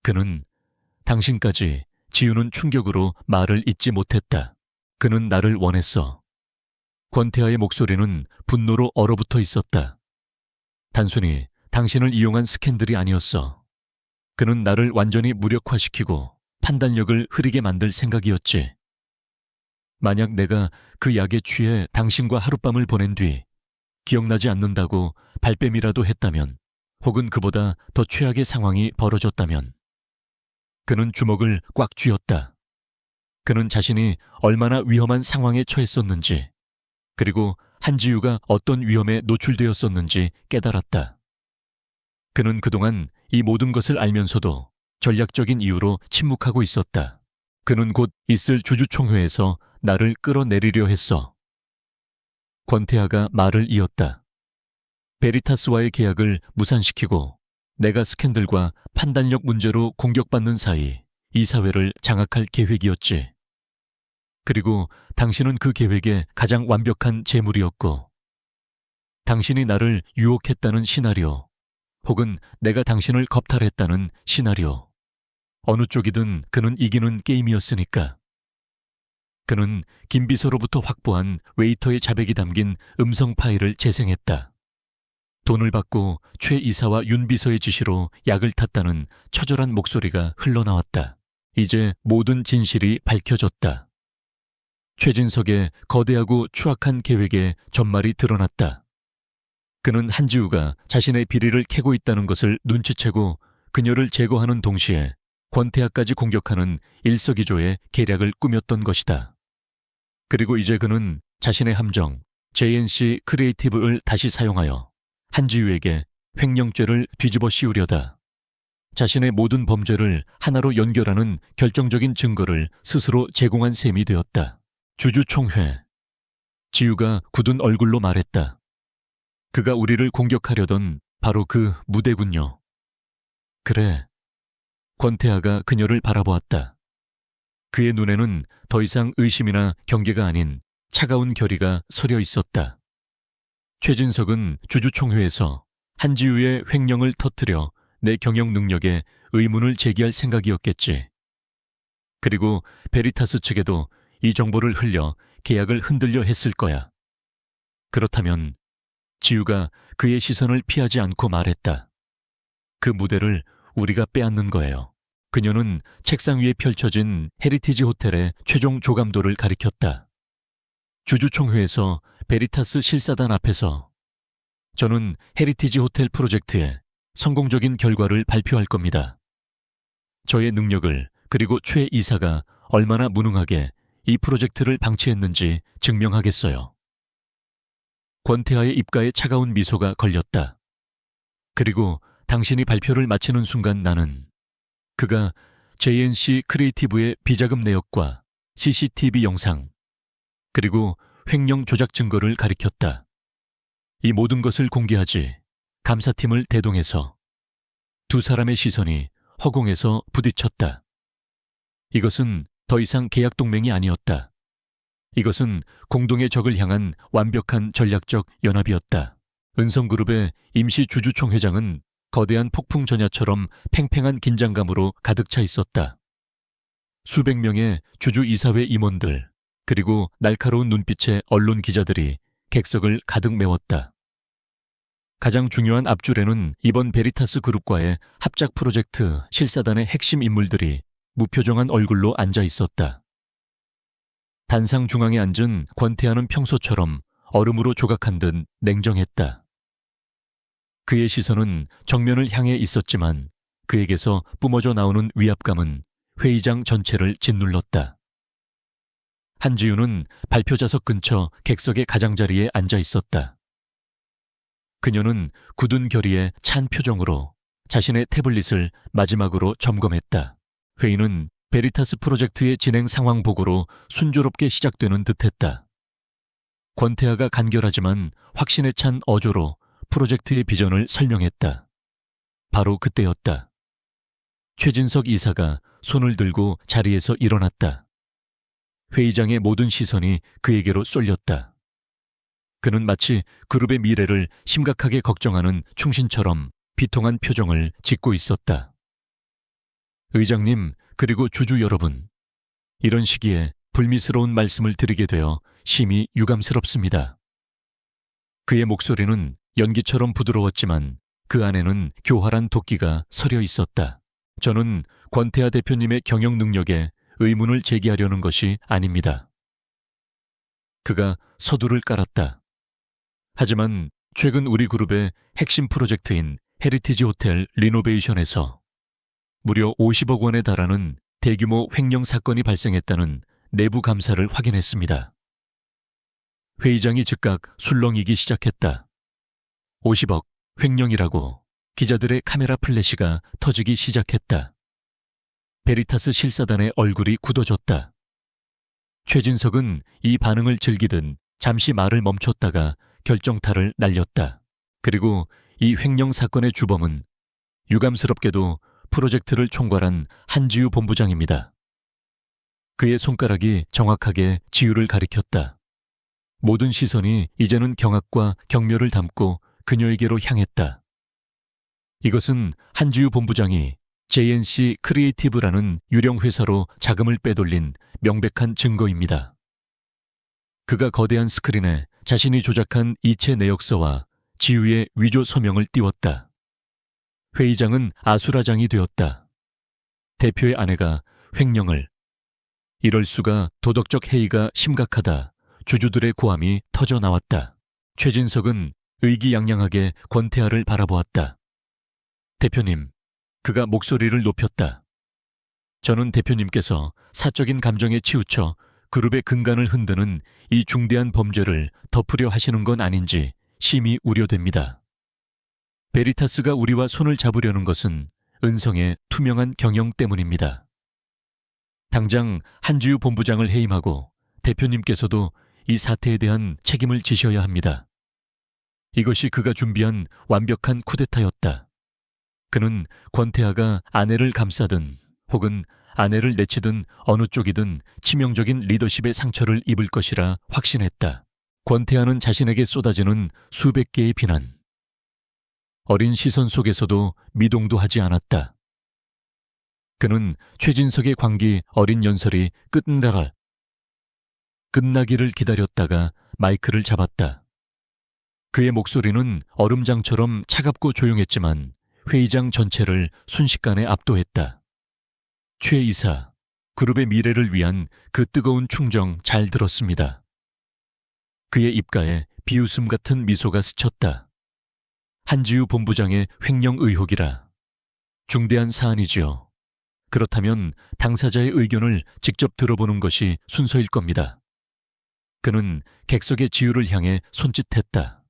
그는 당신까지 지우는 충격으로 말을 잇지 못했다. 그는 나를 원했어. 권태하의 목소리는 분노로 얼어붙어 있었다. 단순히 당신을 이용한 스캔들이 아니었어. 그는 나를 완전히 무력화시키고 판단력을 흐리게 만들 생각이었지. 만약 내가 그 약에 취해 당신과 하룻밤을 보낸 뒤 기억나지 않는다고 발뺌이라도 했다면, 혹은 그보다 더 최악의 상황이 벌어졌다면. 그는 주먹을 꽉 쥐었다. 그는 자신이 얼마나 위험한 상황에 처했었는지, 그리고 한지우가 어떤 위험에 노출되었었는지 깨달았다. 그는 그동안 이 모든 것을 알면서도 전략적인 이유로 침묵하고 있었다. 그는 곧 있을 주주총회에서 나를 끌어내리려 했어. 권태하가 말을 이었다. 베리타스와의 계약을 무산시키고 내가 스캔들과 판단력 문제로 공격받는 사이 이사회를 장악할 계획이었지. 그리고 당신은 그 계획의 가장 완벽한 제물이었고, 당신이 나를 유혹했다는 시나리오, 혹은 내가 당신을 겁탈했다는 시나리오, 어느 쪽이든 그는 이기는 게임이었으니까. 그는 김 비서로부터 확보한 웨이터의 자백이 담긴 음성 파일을 재생했다. 돈을 받고 최 이사와 윤 비서의 지시로 약을 탔다는 처절한 목소리가 흘러나왔다. 이제 모든 진실이 밝혀졌다. 최진석의 거대하고 추악한 계획의 전말이 드러났다. 그는 한지우가 자신의 비리를 캐고 있다는 것을 눈치채고 그녀를 제거하는 동시에 권태하까지 공격하는 일석이조의 계략을 꾸몄던 것이다. 그리고 이제 그는 자신의 함정 JNC 크리에이티브를 다시 사용하여 한지우에게 횡령죄를 뒤집어 씌우려다 자신의 모든 범죄를 하나로 연결하는 결정적인 증거를 스스로 제공한 셈이 되었다. 주주총회. 지우가 굳은 얼굴로 말했다. 그가 우리를 공격하려던 바로 그 무대군요. 그래. 권태하가 그녀를 바라보았다. 그의 눈에는 더 이상 의심이나 경계가 아닌 차가운 결의가 서려 있었다. 최진석은 주주총회에서 한지우의 횡령을 터뜨려 내 경영 능력에 의문을 제기할 생각이었겠지. 그리고 베리타스 측에도 이 정보를 흘려 계약을 흔들려 했을 거야. 그렇다면 지우가 그의 시선을 피하지 않고 말했다. 그 무대를 우리가 빼앗는 거예요. 그녀는 책상 위에 펼쳐진 헤리티지 호텔의 최종 조감도를 가리켰다. 주주총회에서 베리타스 실사단 앞에서 저는 헤리티지 호텔 프로젝트의 성공적인 결과를 발표할 겁니다. 저의 능력을 그리고 최 이사가 얼마나 무능하게 이 프로젝트를 방치했는지 증명하겠어요. 권태하의 입가에 차가운 미소가 걸렸다. 그리고 당신이 발표를 마치는 순간 나는 그가 JNC 크리에이티브의 비자금 내역과 CCTV 영상 그리고 횡령 조작 증거를 가리켰다. 이 모든 것을 공개하지 감사팀을 대동해서 두 사람의 시선이 허공에서 부딪혔다. 이것은 더 이상 계약 동맹이 아니었다. 이것은 공동의 적을 향한 완벽한 전략적 연합이었다. 은성그룹의 임시 주주총회장은 거대한 폭풍 전야처럼 팽팽한 긴장감으로 가득 차 있었다. 수백 명의 주주이사회 임원들 그리고 날카로운 눈빛의 언론 기자들이 객석을 가득 메웠다. 가장 중요한 앞줄에는 이번 베리타스 그룹과의 합작 프로젝트 실사단의 핵심 인물들이 무표정한 얼굴로 앉아 있었다. 단상 중앙에 앉은 권태하는 평소처럼 얼음으로 조각한 듯 냉정했다. 그의 시선은 정면을 향해 있었지만 그에게서 뿜어져 나오는 위압감은 회의장 전체를 짓눌렀다. 한지우는 발표 좌석 근처 객석의 가장자리에 앉아 있었다. 그녀는 굳은 결의에 찬 표정으로 자신의 태블릿을 마지막으로 점검했다. 회의는 베리타스 프로젝트의 진행 상황 보고로 순조롭게 시작되는 듯했다. 권태하가 간결하지만 확신에 찬 어조로 프로젝트의 비전을 설명했다. 바로 그때였다. 최진석 이사가 손을 들고 자리에서 일어났다. 회의장의 모든 시선이 그에게로 쏠렸다. 그는 마치 그룹의 미래를 심각하게 걱정하는 충신처럼 비통한 표정을 짓고 있었다. 의장님, 그리고 주주 여러분, 이런 시기에 불미스러운 말씀을 드리게 되어 심히 유감스럽습니다. 그의 목소리는 연기처럼 부드러웠지만 그 안에는 교활한 도끼가 서려 있었다. 저는 권태하 대표님의 경영 능력에 의문을 제기하려는 것이 아닙니다. 그가 서두를 깔았다. 하지만 최근 우리 그룹의 핵심 프로젝트인 헤리티지 호텔 리노베이션에서 무려 50억 원에 달하는 대규모 횡령 사건이 발생했다는 내부 감사를 확인했습니다. 회의장이 즉각 술렁이기 시작했다. 50억, 횡령이라고 기자들의 카메라 플래시가 터지기 시작했다. 베리타스 실사단의 얼굴이 굳어졌다. 최진석은 이 반응을 즐기듯 잠시 말을 멈췄다가 결정타를 날렸다. 그리고 이 횡령 사건의 주범은 유감스럽게도 프로젝트를 총괄한 한지우 본부장입니다. 그의 손가락이 정확하게 지우를 가리켰다. 모든 시선이 이제는 경악과 경멸을 담고 그녀에게로 향했다. 이것은 한지우 본부장이 JNC 크리에이티브라는 유령 회사로 자금을 빼돌린 명백한 증거입니다. 그가 거대한 스크린에 자신이 조작한 이체 내역서와 지우의 위조 서명을 띄웠다. 회의장은 아수라장이 되었다. 대표의 아내가 횡령을, 이럴 수가, 도덕적 해이가 심각하다. 주주들의 고함이 터져 나왔다. 최진석은 의기양양하게 권태하를 바라보았다. 대표님, 그가 목소리를 높였다. 저는 대표님께서 사적인 감정에 치우쳐 그룹의 근간을 흔드는 이 중대한 범죄를 덮으려 하시는 건 아닌지 심히 우려됩니다. 베리타스가 우리와 손을 잡으려는 것은 은성의 투명한 경영 때문입니다. 당장 한지우 본부장을 해임하고 대표님께서도 이 사태에 대한 책임을 지셔야 합니다. 이것이 그가 준비한 완벽한 쿠데타였다. 그는 권태하가 아내를 감싸든 혹은 아내를 내치든 어느 쪽이든 치명적인 리더십의 상처를 입을 것이라 확신했다. 권태하는 자신에게 쏟아지는 수백 개의 비난. 어린 시선 속에서도 미동도 하지 않았다. 그는 최진석의 광기 어린 연설이 끝나기를 기다렸다가 마이크를 잡았다. 그의 목소리는 얼음장처럼 차갑고 조용했지만 회의장 전체를 순식간에 압도했다. 최 이사, 그룹의 미래를 위한 그 뜨거운 충정 잘 들었습니다. 그의 입가에 비웃음 같은 미소가 스쳤다. 한지우 본부장의 횡령 의혹이라. 중대한 사안이지요. 그렇다면 당사자의 의견을 직접 들어보는 것이 순서일 겁니다. 그는 객석의 지우를 향해 손짓했다.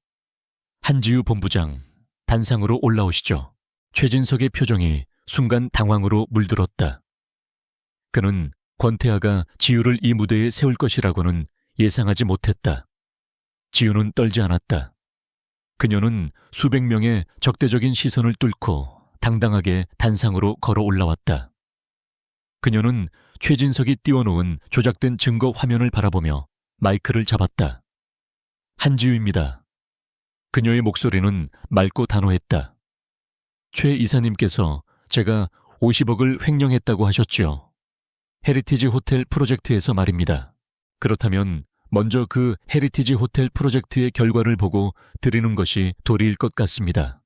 한지우 본부장, 단상으로 올라오시죠. 최진석의 표정이 순간 당황으로 물들었다. 그는 권태하가 지우를 이 무대에 세울 것이라고는 예상하지 못했다. 지우는 떨지 않았다. 그녀는 수백 명의 적대적인 시선을 뚫고 당당하게 단상으로 걸어 올라왔다. 그녀는 최진석이 띄워놓은 조작된 증거 화면을 바라보며 마이크를 잡았다. 한지우입니다. 그녀의 목소리는 맑고 단호했다. 최 이사님께서 제가 50억을 횡령했다고 하셨죠. 헤리티지 호텔 프로젝트에서 말입니다. 그렇다면 먼저 그 헤리티지 호텔 프로젝트의 결과를 보고 드리는 것이 도리일 것 같습니다.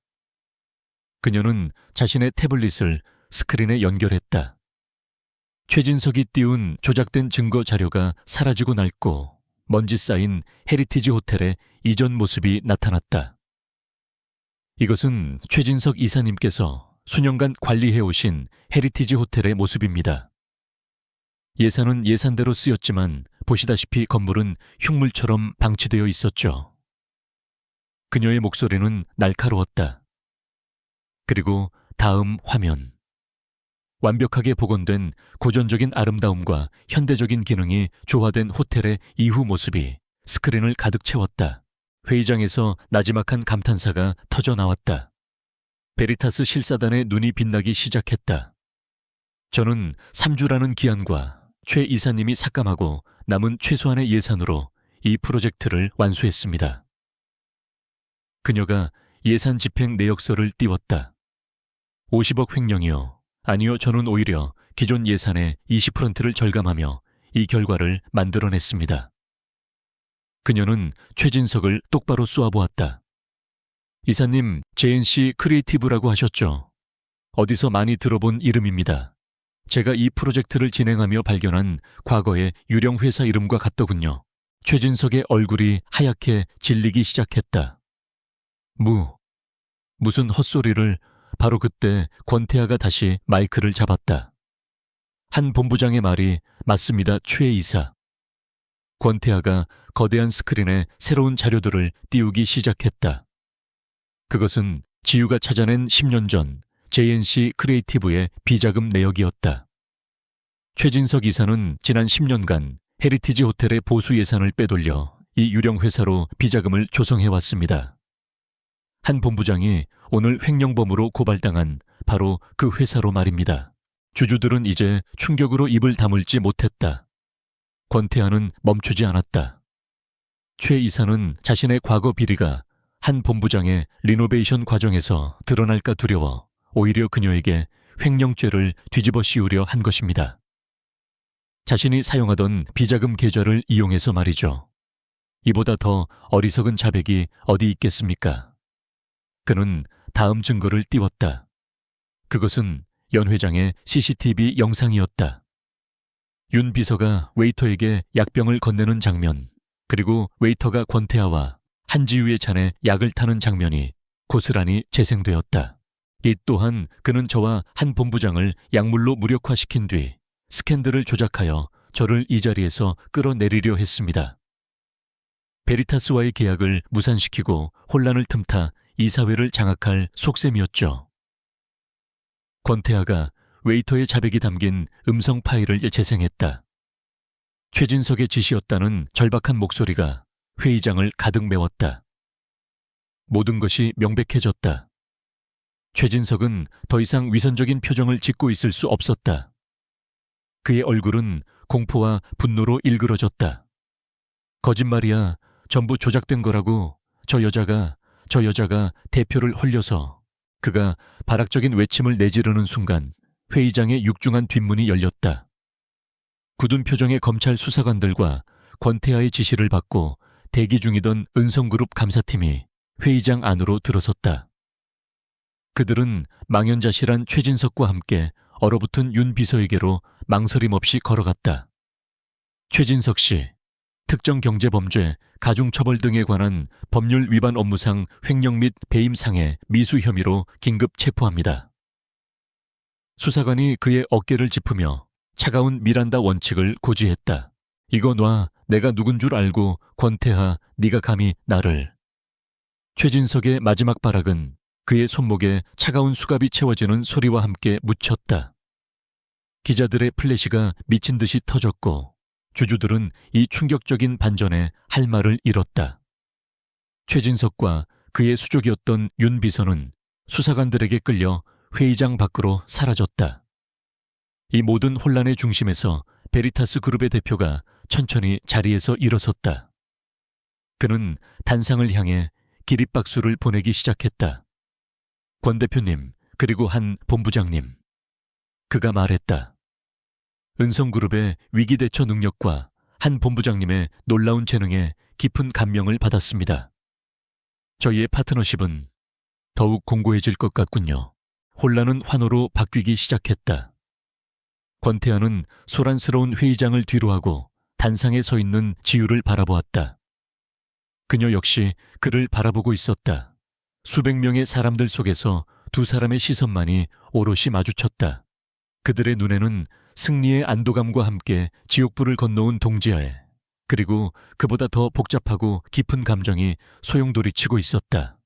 그녀는 자신의 태블릿을 스크린에 연결했다. 최진석이 띄운 조작된 증거 자료가 사라지고 낡고 먼지 쌓인 헤리티지 호텔의 이전 모습이 나타났다. 이것은 최진석 이사님께서 수년간 관리해오신 헤리티지 호텔의 모습입니다. 예산은 예산대로 쓰였지만 보시다시피 건물은 흉물처럼 방치되어 있었죠. 그녀의 목소리는 날카로웠다. 그리고 다음 화면. 완벽하게 복원된 고전적인 아름다움과 현대적인 기능이 조화된 호텔의 이후 모습이 스크린을 가득 채웠다. 회의장에서 나지막한 감탄사가 터져나왔다. 베리타스 실사단의 눈이 빛나기 시작했다. 저는 3주라는 기한과 최 이사님이 삭감하고 남은 최소한의 예산으로 이 프로젝트를 완수했습니다. 그녀가 예산 집행 내역서를 띄웠다. 50억 횡령이요. 아니요, 저는 오히려 기존 예산의 20%를 절감하며 이 결과를 만들어냈습니다. 그녀는 최진석을 똑바로 쏘아보았다. 이사님, JNC 크리에이티브라고 하셨죠? 어디서 많이 들어본 이름입니다. 제가 이 프로젝트를 진행하며 발견한 과거의 유령 회사 이름과 같더군요. 최진석의 얼굴이 하얗게 질리기 시작했다. 무슨 헛소리를. 바로 그때 권태하가 다시 마이크를 잡았다. 한 본부장의 말이 맞습니다, 최 이사. 권태하가 거대한 스크린에 새로운 자료들을 띄우기 시작했다. 그것은 지우가 찾아낸 10년 전 JNC 크리에이티브의 비자금 내역이었다. 최진석 이사는 지난 10년간 헤리티지 호텔의 보수 예산을 빼돌려 이 유령 회사로 비자금을 조성해왔습니다. 한 본부장이 오늘 횡령범으로 고발당한 바로 그 회사로 말입니다. 주주들은 이제 충격으로 입을 다물지 못했다. 권태하는 멈추지 않았다. 최 이사는 자신의 과거 비리가 한 본부장의 리노베이션 과정에서 드러날까 두려워 오히려 그녀에게 횡령죄를 뒤집어 씌우려 한 것입니다. 자신이 사용하던 비자금 계좌를 이용해서 말이죠. 이보다 더 어리석은 자백이 어디 있겠습니까? 그는 다음 증거를 띄웠다. 그것은 연 회장의 CCTV 영상이었다. 윤 비서가 웨이터에게 약병을 건네는 장면, 그리고 웨이터가 권태하와 한지우의 잔에 약을 타는 장면이 고스란히 재생되었다. 이 또한 그는 저와 한 본부장을 약물로 무력화시킨 뒤 스캔들을 조작하여 저를 이 자리에서 끌어내리려 했습니다. 베리타스와의 계약을 무산시키고 혼란을 틈타 이사회를 장악할 속셈이었죠. 권태하가 웨이터의 자백이 담긴 음성 파일을 재생했다. 최진석의 지시였다는 절박한 목소리가 회의장을 가득 메웠다. 모든 것이 명백해졌다. 최진석은 더 이상 위선적인 표정을 짓고 있을 수 없었다. 그의 얼굴은 공포와 분노로 일그러졌다. 거짓말이야. 전부 조작된 거라고. 저 여자가 대표를 홀려서. 그가 발악적인 외침을 내지르는 순간 회의장의 육중한 뒷문이 열렸다. 굳은 표정의 검찰 수사관들과 권태하의 지시를 받고 대기 중이던 은성그룹 감사팀이 회의장 안으로 들어섰다. 그들은 망연자실한 최진석과 함께 얼어붙은 윤 비서에게로 망설임 없이 걸어갔다. 최진석 씨, 특정경제범죄, 가중처벌 등에 관한 법률 위반 업무상 횡령 및 배임상해 미수 혐의로 긴급 체포합니다. 수사관이 그의 어깨를 짚으며 차가운 미란다 원칙을 고지했다. 이거 놔, 내가 누군 줄 알고 권태하, 네가 감히 나를. 최진석의 마지막 발악은 그의 손목에 차가운 수갑이 채워지는 소리와 함께 묻혔다. 기자들의 플래시가 미친 듯이 터졌고 주주들은 이 충격적인 반전에 할 말을 잃었다. 최진석과 그의 수족이었던 윤 비서는 수사관들에게 끌려 회의장 밖으로 사라졌다. 이 모든 혼란의 중심에서 베리타스 그룹의 대표가 천천히 자리에서 일어섰다. 그는 단상을 향해 기립박수를 보내기 시작했다. 권 대표님, 그리고 한 본부장님. 그가 말했다. 은성그룹의 위기대처 능력과 한 본부장님의 놀라운 재능에 깊은 감명을 받았습니다. 저희의 파트너십은 더욱 공고해질 것 같군요. 혼란은 환호로 바뀌기 시작했다. 권태하는 소란스러운 회의장을 뒤로하고 단상에 서 있는 지유를 바라보았다. 그녀 역시 그를 바라보고 있었다. 수백 명의 사람들 속에서 두 사람의 시선만이 오롯이 마주쳤다. 그들의 눈에는 승리의 안도감과 함께 지옥불을 건너온 동지아에, 그리고 그보다 더 복잡하고 깊은 감정이 소용돌이치고 있었다.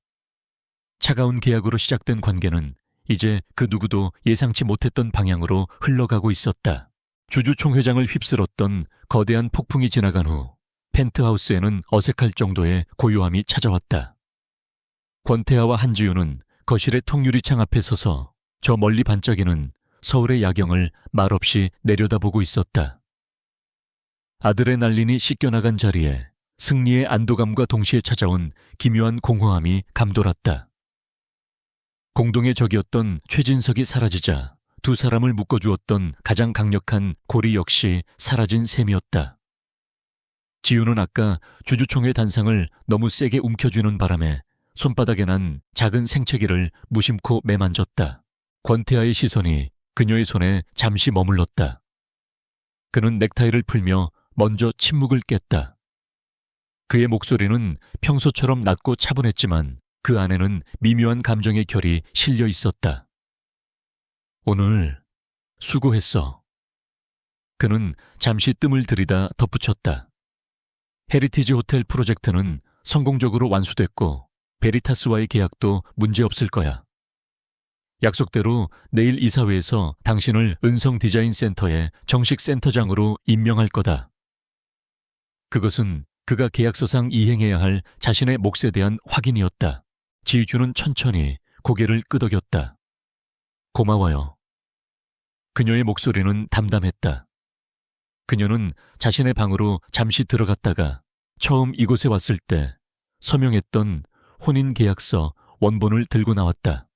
차가운 계약으로 시작된 관계는 이제 그 누구도 예상치 못했던 방향으로 흘러가고 있었다. 주주총회장을 휩쓸었던 거대한 폭풍이 지나간 후 펜트하우스에는 어색할 정도의 고요함이 찾아왔다. 권태하와 한지우는 거실의 통유리창 앞에 서서 저 멀리 반짝이는 서울의 야경을 말없이 내려다보고 있었다. 아드레날린이 씻겨나간 자리에 승리의 안도감과 동시에 찾아온 기묘한 공허함이 감돌았다. 공동의 적이었던 최진석이 사라지자 두 사람을 묶어주었던 가장 강력한 고리 역시 사라진 셈이었다. 지우는 아까 주주총회 단상을 너무 세게 움켜쥐는 바람에 손바닥에 난 작은 생채기를 무심코 매만졌다. 권태하의 시선이 그녀의 손에 잠시 머물렀다. 그는 넥타이를 풀며 먼저 침묵을 깼다. 그의 목소리는 평소처럼 낮고 차분했지만 그 안에는 미묘한 감정의 결이 실려 있었다. 오늘 수고했어. 그는 잠시 뜸을 들이다 덧붙였다. 헤리티지 호텔 프로젝트는 성공적으로 완수됐고 베리타스와의 계약도 문제없을 거야. 약속대로 내일 이사회에서 당신을 은성 디자인 센터의 정식 센터장으로 임명할 거다. 그것은 그가 계약서상 이행해야 할 자신의 몫에 대한 확인이었다. 지주는 천천히 고개를 끄덕였다. 고마워요. 그녀의 목소리는 담담했다. 그녀는 자신의 방으로 잠시 들어갔다가 처음 이곳에 왔을 때 서명했던 혼인계약서 원본을 들고 나왔다.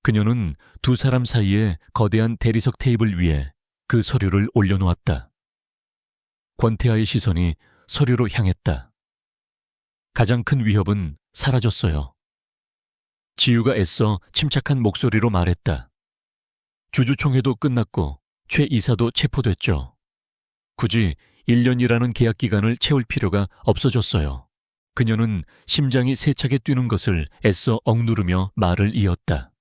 그녀는 두 사람 사이에 거대한 대리석 테이블 위에 그 서류를 올려놓았다. 권태하의 시선이 서류로 향했다. 가장 큰 위협은 사라졌어요. 지유가 애써 침착한 목소리로 말했다. 주주총회도 끝났고 최 이사도 체포됐죠. 굳이 1년이라는 계약 기간을 채울 필요가 없어졌어요. 그녀는 심장이 세차게 뛰는 것을 애써 억누르며 말을 이었다.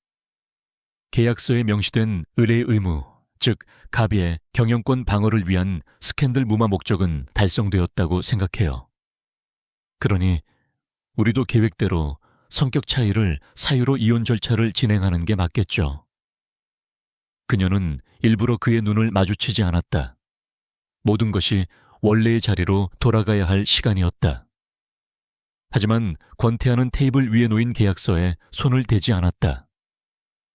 계약서에 명시된 의뢰 의무, 즉 갑의 경영권 방어를 위한 스캔들 무마 목적은 달성되었다고 생각해요. 그러니 우리도 계획대로 성격 차이를 사유로 이혼 절차를 진행하는 게 맞겠죠. 그녀는 일부러 그의 눈을 마주치지 않았다. 모든 것이 원래의 자리로 돌아가야 할 시간이었다. 하지만 권태하는 테이블 위에 놓인 계약서에 손을 대지 않았다.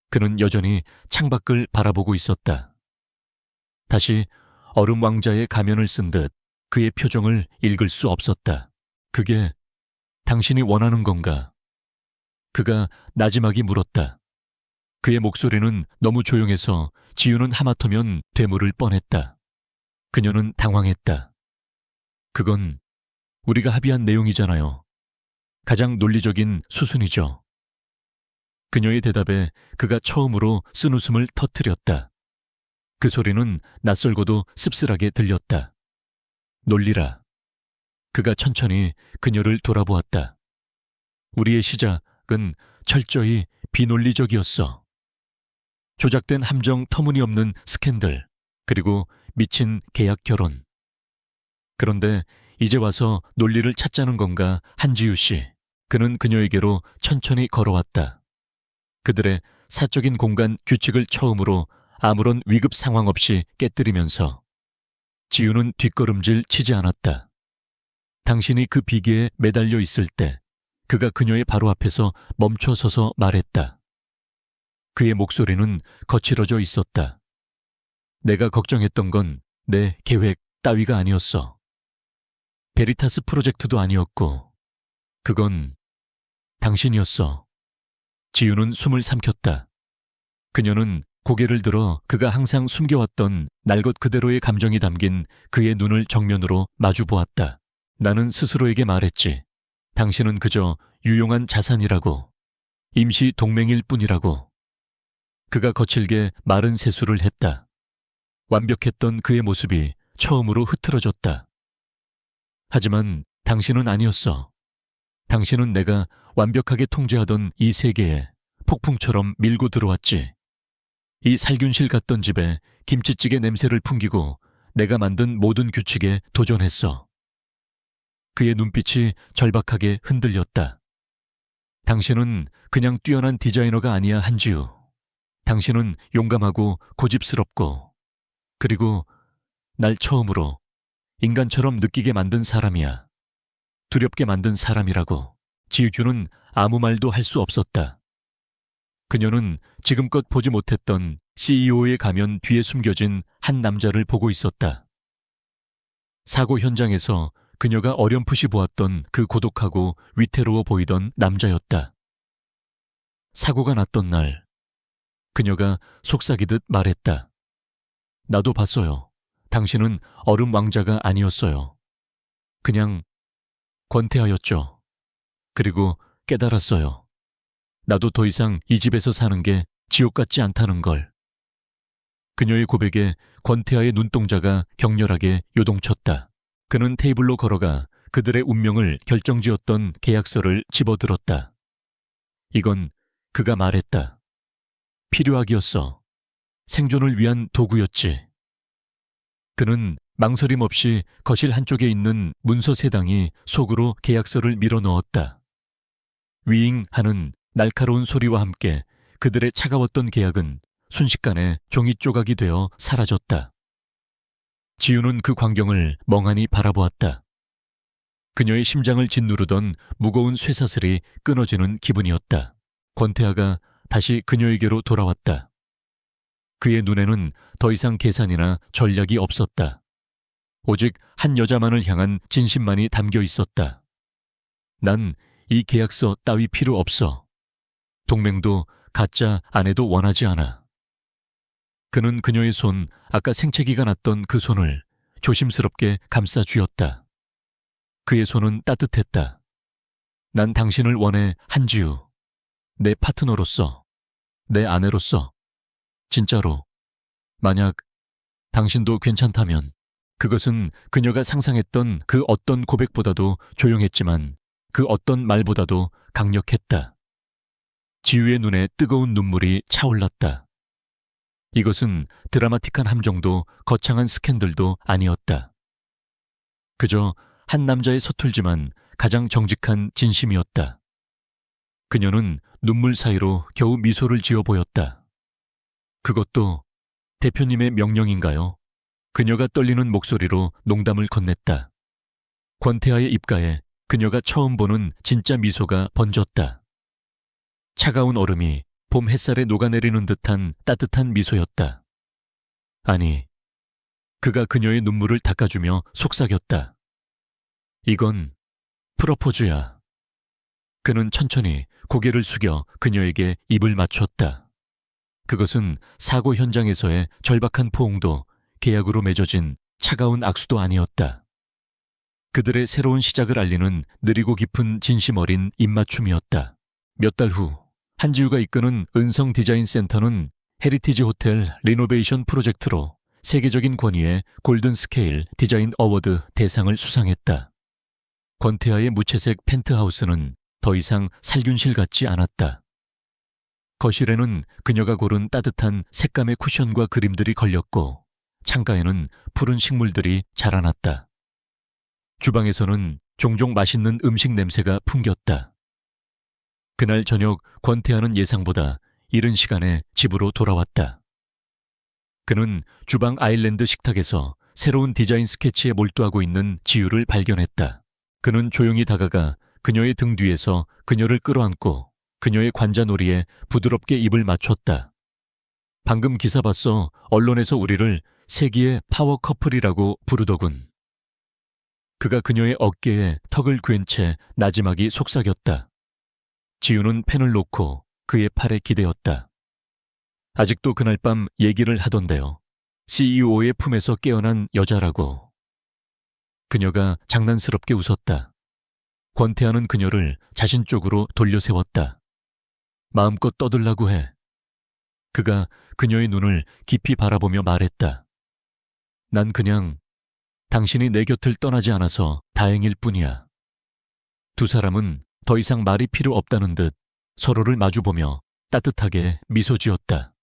그는 여전히 창밖을 바라보고 있었다. 다시 얼음 왕자의 가면을 쓴 듯 그의 표정을 읽을 수 없었다. 그게 당신이 원하는 건가? 그가 나지막이 물었다. 그의 목소리는 너무 조용해서 지유는 하마터면 되물을 뻔했다. 그녀는 당황했다. 그건 우리가 합의한 내용이잖아요. 가장 논리적인 수순이죠. 그녀의 대답에 그가 처음으로 쓴웃음을 터뜨렸다. 그 소리는 낯설고도 씁쓸하게 들렸다. 놀리라. 그가 천천히 그녀를 돌아보았다. 우리의 시작은 철저히 비논리적이었어. 조작된 함정, 터무니없는 스캔들, 그리고 미친 계약 결혼. 그런데 이제 와서 논리를 찾자는 건가, 한지우 씨. 그는 그녀에게로 천천히 걸어왔다. 그들의 사적인 공간 규칙을 처음으로 아무런 위급 상황 없이 깨뜨리면서. 지우는 뒷걸음질 치지 않았다. 당신이 그 비계에 매달려 있을 때 그가 그녀의 바로 앞에서 멈춰서서 말했다. 그의 목소리는 거칠어져 있었다. 내가 걱정했던 건 내 계획 따위가 아니었어. 베리타스 프로젝트도 아니었고 그건 당신이었어. 지우는 숨을 삼켰다. 그녀는 고개를 들어 그가 항상 숨겨왔던 날 것 그대로의 감정이 담긴 그의 눈을 정면으로 마주 보았다. 나는 스스로에게 말했지. 당신은 그저 유용한 자산이라고. 임시 동맹일 뿐이라고. 그가 거칠게 마른 세수를 했다. 완벽했던 그의 모습이 처음으로 흐트러졌다. 하지만 당신은 아니었어. 당신은 내가 완벽하게 통제하던 이 세계에 폭풍처럼 밀고 들어왔지. 이 살균실 같던 집에 김치찌개 냄새를 풍기고 내가 만든 모든 규칙에 도전했어. 그의 눈빛이 절박하게 흔들렸다. 당신은 그냥 뛰어난 디자이너가 아니야, 한지우. 당신은 용감하고 고집스럽고 그리고 날 처음으로 인간처럼 느끼게 만든 사람이야. 두렵게 만든 사람이라고. 지우는 아무 말도 할 수 없었다. 그녀는 지금껏 보지 못했던 CEO의 가면 뒤에 숨겨진 한 남자를 보고 있었다. 사고 현장에서 그녀가 어렴풋이 보았던 그 고독하고 위태로워 보이던 남자였다. 사고가 났던 날, 그녀가 속삭이듯 말했다. 나도 봤어요. 당신은 얼음 왕자가 아니었어요. 그냥 권태하였죠. 그리고 깨달았어요. 나도 더 이상 이 집에서 사는 게 지옥 같지 않다는 걸. 그녀의 고백에 권태하의 눈동자가 격렬하게 요동쳤다. 그는 테이블로 걸어가 그들의 운명을 결정지었던 계약서를 집어들었다. 이건 그가 말했다. 필요하기였어. 생존을 위한 도구였지. 그는 망설임 없이 거실 한쪽에 있는 문서 3당이 속으로 계약서를 밀어넣었다. 위잉 하는 날카로운 소리와 함께 그들의 차가웠던 계약은 순식간에 종이 조각이 되어 사라졌다. 지우는 그 광경을 멍하니 바라보았다. 그녀의 심장을 짓누르던 무거운 쇠사슬이 끊어지는 기분이었다. 권태하가 다시 그녀에게로 돌아왔다. 그의 눈에는 더 이상 계산이나 전략이 없었다. 오직 한 여자만을 향한 진심만이 담겨 있었다. 난 이 계약서 따위 필요 없어. 동맹도 가짜 아내도 원하지 않아. 그는 그녀의 손, 아까 생채기가 났던 그 손을 조심스럽게 감싸 쥐었다. 그의 손은 따뜻했다. 난 당신을 원해, 한지우. 내 파트너로서, 내 아내로서. 진짜로. 만약 당신도 괜찮다면. 그것은 그녀가 상상했던 그 어떤 고백보다도 조용했지만 그 어떤 말보다도 강력했다. 지우의 눈에 뜨거운 눈물이 차올랐다. 이것은 드라마틱한 함정도 거창한 스캔들도 아니었다. 그저 한 남자의 서툴지만 가장 정직한 진심이었다. 그녀는 눈물 사이로 겨우 미소를 지어 보였다. 그것도 대표님의 명령인가요? 그녀가 떨리는 목소리로 농담을 건넸다. 권태하의 입가에 그녀가 처음 보는 진짜 미소가 번졌다. 차가운 얼음이 봄 햇살에 녹아내리는 듯한 따뜻한 미소였다. 아니, 그가 그녀의 눈물을 닦아주며 속삭였다. 이건 프러포즈야. 그는 천천히 고개를 숙여 그녀에게 입을 맞췄다. 그것은 사고 현장에서의 절박한 포옹도 계약으로 맺어진 차가운 악수도 아니었다. 그들의 새로운 시작을 알리는 느리고 깊은 진심 어린 입맞춤이었다. 몇 달 후 한지우가 이끄는 은성 디자인 센터는 헤리티지 호텔 리노베이션 프로젝트로 세계적인 권위의 골든 스케일 디자인 어워드 대상을 수상했다. 권태하의 무채색 펜트하우스는 더 이상 살균실 같지 않았다. 거실에는 그녀가 고른 따뜻한 색감의 쿠션과 그림들이 걸렸고 창가에는 푸른 식물들이 자라났다. 주방에서는 종종 맛있는 음식 냄새가 풍겼다. 그날 저녁 권태하는 예상보다 이른 시간에 집으로 돌아왔다. 그는 주방 아일랜드 식탁에서 새로운 디자인 스케치에 몰두하고 있는 지유를 발견했다. 그는 조용히 다가가 그녀의 등 뒤에서 그녀를 끌어안고 그녀의 관자놀이에 부드럽게 입을 맞췄다. 방금 기사 봤어. 언론에서 우리를 세기의 파워 커플이라고 부르더군. 그가 그녀의 어깨에 턱을 괜 채 나지막이 속삭였다. 지우는 펜을 놓고 그의 팔에 기대었다. 아직도 그날 밤 얘기를 하던데요. CEO의 품에서 깨어난 여자라고. 그녀가 장난스럽게 웃었다. 권태하는 그녀를 자신 쪽으로 돌려 세웠다. 마음껏 떠들라고 해. 그가 그녀의 눈을 깊이 바라보며 말했다. 난 그냥 당신이 내 곁을 떠나지 않아서 다행일 뿐이야. 두 사람은 더 이상 말이 필요 없다는 듯 서로를 마주보며 따뜻하게 미소 지었다.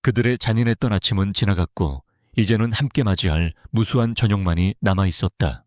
그들의 잔인했던 아침은 지나갔고 이제는 함께 맞이할 무수한 저녁만이 남아 있었다.